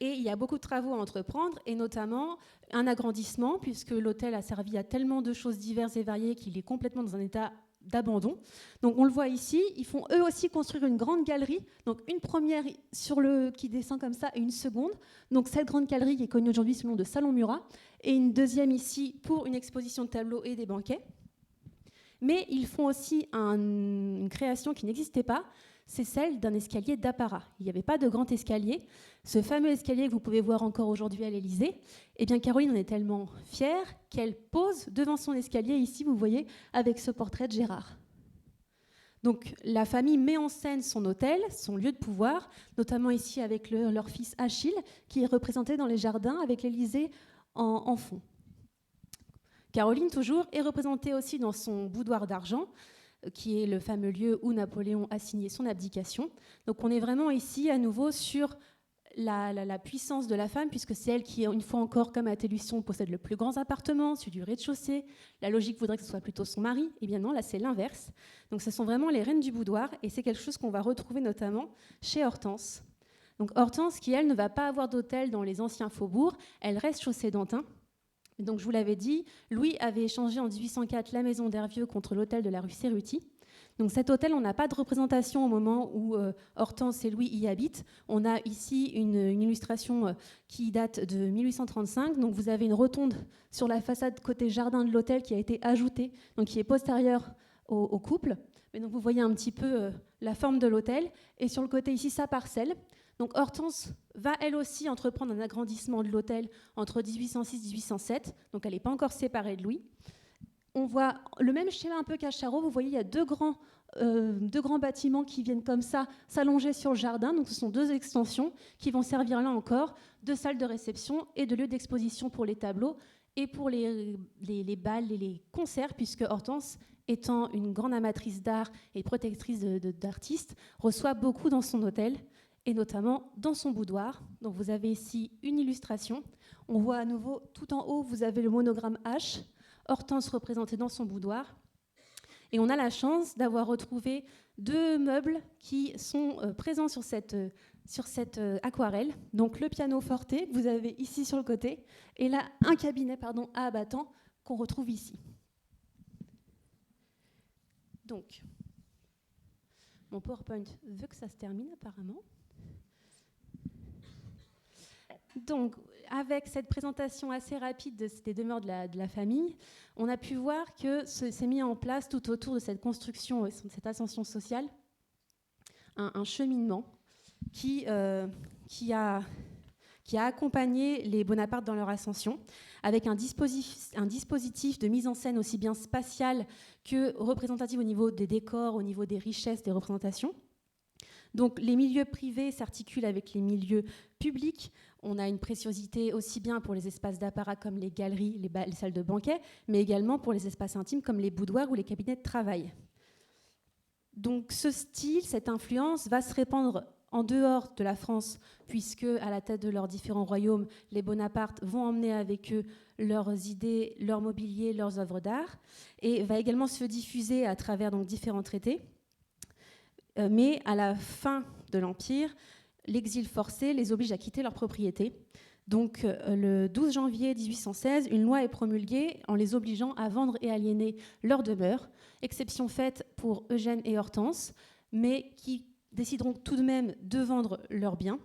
Et il y a beaucoup de travaux à entreprendre, et notamment un agrandissement, puisque l'hôtel a servi à tellement de choses diverses et variées qu'il est complètement dans un état d'abandon. Donc on le voit ici, ils font eux aussi construire une grande galerie, donc une première qui descend comme ça, et une seconde. Donc cette grande galerie qui est connue aujourd'hui sous le nom de Salon Murat, et une deuxième ici pour une exposition de tableaux et des banquets. Mais ils font aussi une création qui n'existait pas, c'est celle d'un escalier d'apparat. Il n'y avait pas de grand escalier. Ce fameux escalier que vous pouvez voir encore aujourd'hui à l'Élysée, eh bien Caroline en est tellement fière qu'elle pose devant son escalier, ici vous voyez, avec ce portrait de Gérard. Donc la famille met en scène son hôtel, son lieu de pouvoir, notamment ici avec leur fils Achille, qui est représenté dans les jardins avec l'Élysée en fond. Caroline, toujours, est représentée aussi dans son boudoir d'argent, qui est le fameux lieu où Napoléon a signé son abdication. Donc on est vraiment ici à nouveau sur la puissance de la femme, puisque c'est elle qui, une fois encore, comme à Télusson, possède le plus grand appartement, celui du rez-de-chaussée. La logique voudrait que ce soit plutôt son mari. Eh bien non, là c'est l'inverse. Donc ce sont vraiment les reines du boudoir, et c'est quelque chose qu'on va retrouver notamment chez Hortense. Donc Hortense, qui elle ne va pas avoir d'hôtel dans les anciens faubourgs, elle reste chaussée d'Antin. Donc, je vous l'avais dit, Louis avait échangé en 1804 la maison d'Hervieux contre l'hôtel de la rue Cerruti. Donc, cet hôtel, on n'a pas de représentation au moment où Hortense et Louis y habitent. On a ici une illustration qui date de 1835. Donc, vous avez une rotonde sur la façade côté jardin de l'hôtel qui a été ajoutée, donc qui est postérieure au couple. Mais donc, vous voyez un petit peu la forme de l'hôtel. Et sur le côté ici, sa parcelle. Donc Hortense va elle aussi entreprendre un agrandissement de l'hôtel entre 1806 et 1807, donc elle n'est pas encore séparée de Louis. On voit le même schéma un peu qu'à Charroux, vous voyez il y a deux grands bâtiments qui viennent comme ça s'allonger sur le jardin, donc ce sont deux extensions qui vont servir là encore de salle de réception et de lieu d'exposition pour les tableaux et pour les bals et les concerts, puisque Hortense, étant une grande amatrice d'art et protectrice d'artistes, reçoit beaucoup dans son hôtel, et notamment dans son boudoir. Donc vous avez ici une illustration. On voit à nouveau, tout en haut, vous avez le monogramme H, Hortense représentée dans son boudoir. Et on a la chance d'avoir retrouvé deux meubles qui sont présents sur cette aquarelle. Donc le piano forte que vous avez ici sur le côté, et là un cabinet à abattant qu'on retrouve ici. Donc, mon PowerPoint veut que ça se termine apparemment. Donc, avec cette présentation assez rapide des demeures de la famille, on a pu voir que s'est mis en place tout autour de cette construction, de cette ascension sociale, un cheminement qui a accompagné les Bonaparte dans leur ascension, avec un dispositif de mise en scène aussi bien spatial que représentatif au niveau des décors, au niveau des richesses des représentations. Donc les milieux privés s'articulent avec les milieux publics. On a une préciosité aussi bien pour les espaces d'apparat comme les galeries, les salles de banquet, mais également pour les espaces intimes comme les boudoirs ou les cabinets de travail. Donc ce style, cette influence va se répandre en dehors de la France, puisque à la tête de leurs différents royaumes, les Bonaparte vont emmener avec eux leurs idées, leur mobilier, leurs œuvres d'art, et va également se diffuser à travers donc, différents traités. Mais à la fin de l'Empire, l'exil forcé les oblige à quitter leur propriété. Donc le 12 janvier 1816, une loi est promulguée en les obligeant à vendre et aliéner leur demeure, exception faite pour Eugène et Hortense, mais qui décideront tout de même de vendre leurs biens.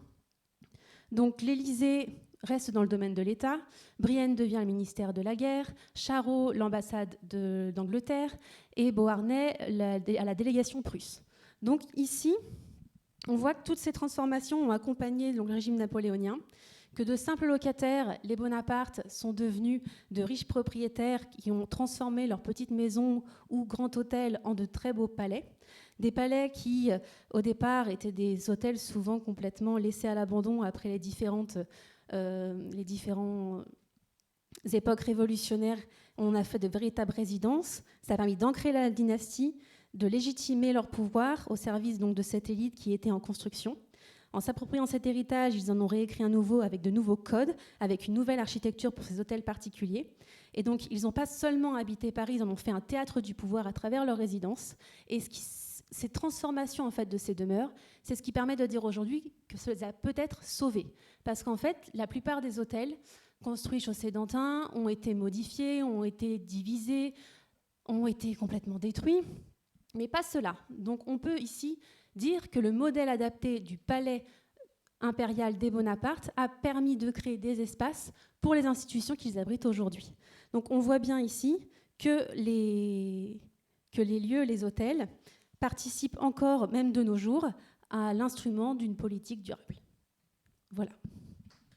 Donc l'Élysée reste dans le domaine de l'État, Brienne devient le ministère de la guerre, Charroux l'ambassade d'Angleterre et Beauharnais à la délégation prusse. Donc ici, on voit que toutes ces transformations ont accompagné donc, le régime napoléonien, que de simples locataires, les Bonaparte, sont devenus de riches propriétaires qui ont transformé leurs petites maisons ou grands hôtels en de très beaux palais. Des palais qui, au départ, étaient des hôtels souvent complètement laissés à l'abandon après les différentes époques révolutionnaires. On a fait de véritables résidences. Ça a permis d'ancrer la dynastie, de légitimer leur pouvoir au service donc de cette élite qui était en construction. En s'appropriant cet héritage, ils en ont réécrit un nouveau avec de nouveaux codes, avec une nouvelle architecture pour ces hôtels particuliers. Et donc, ils n'ont pas seulement habité Paris, ils en ont fait un théâtre du pouvoir à travers leur résidence. Et ces transformations en fait, de ces demeures, c'est ce qui permet de dire aujourd'hui que ça peut être sauvé. Parce qu'en fait, la plupart des hôtels construits chaussée d'Antin ont été modifiés, ont été divisés, ont été complètement détruits, mais pas cela. Donc, on peut ici dire que le modèle adapté du palais impérial des Bonaparte a permis de créer des espaces pour les institutions qu'ils abritent aujourd'hui. Donc on voit bien ici que les lieux, les hôtels, participent encore, même de nos jours, à l'instrument d'une politique durable. Voilà.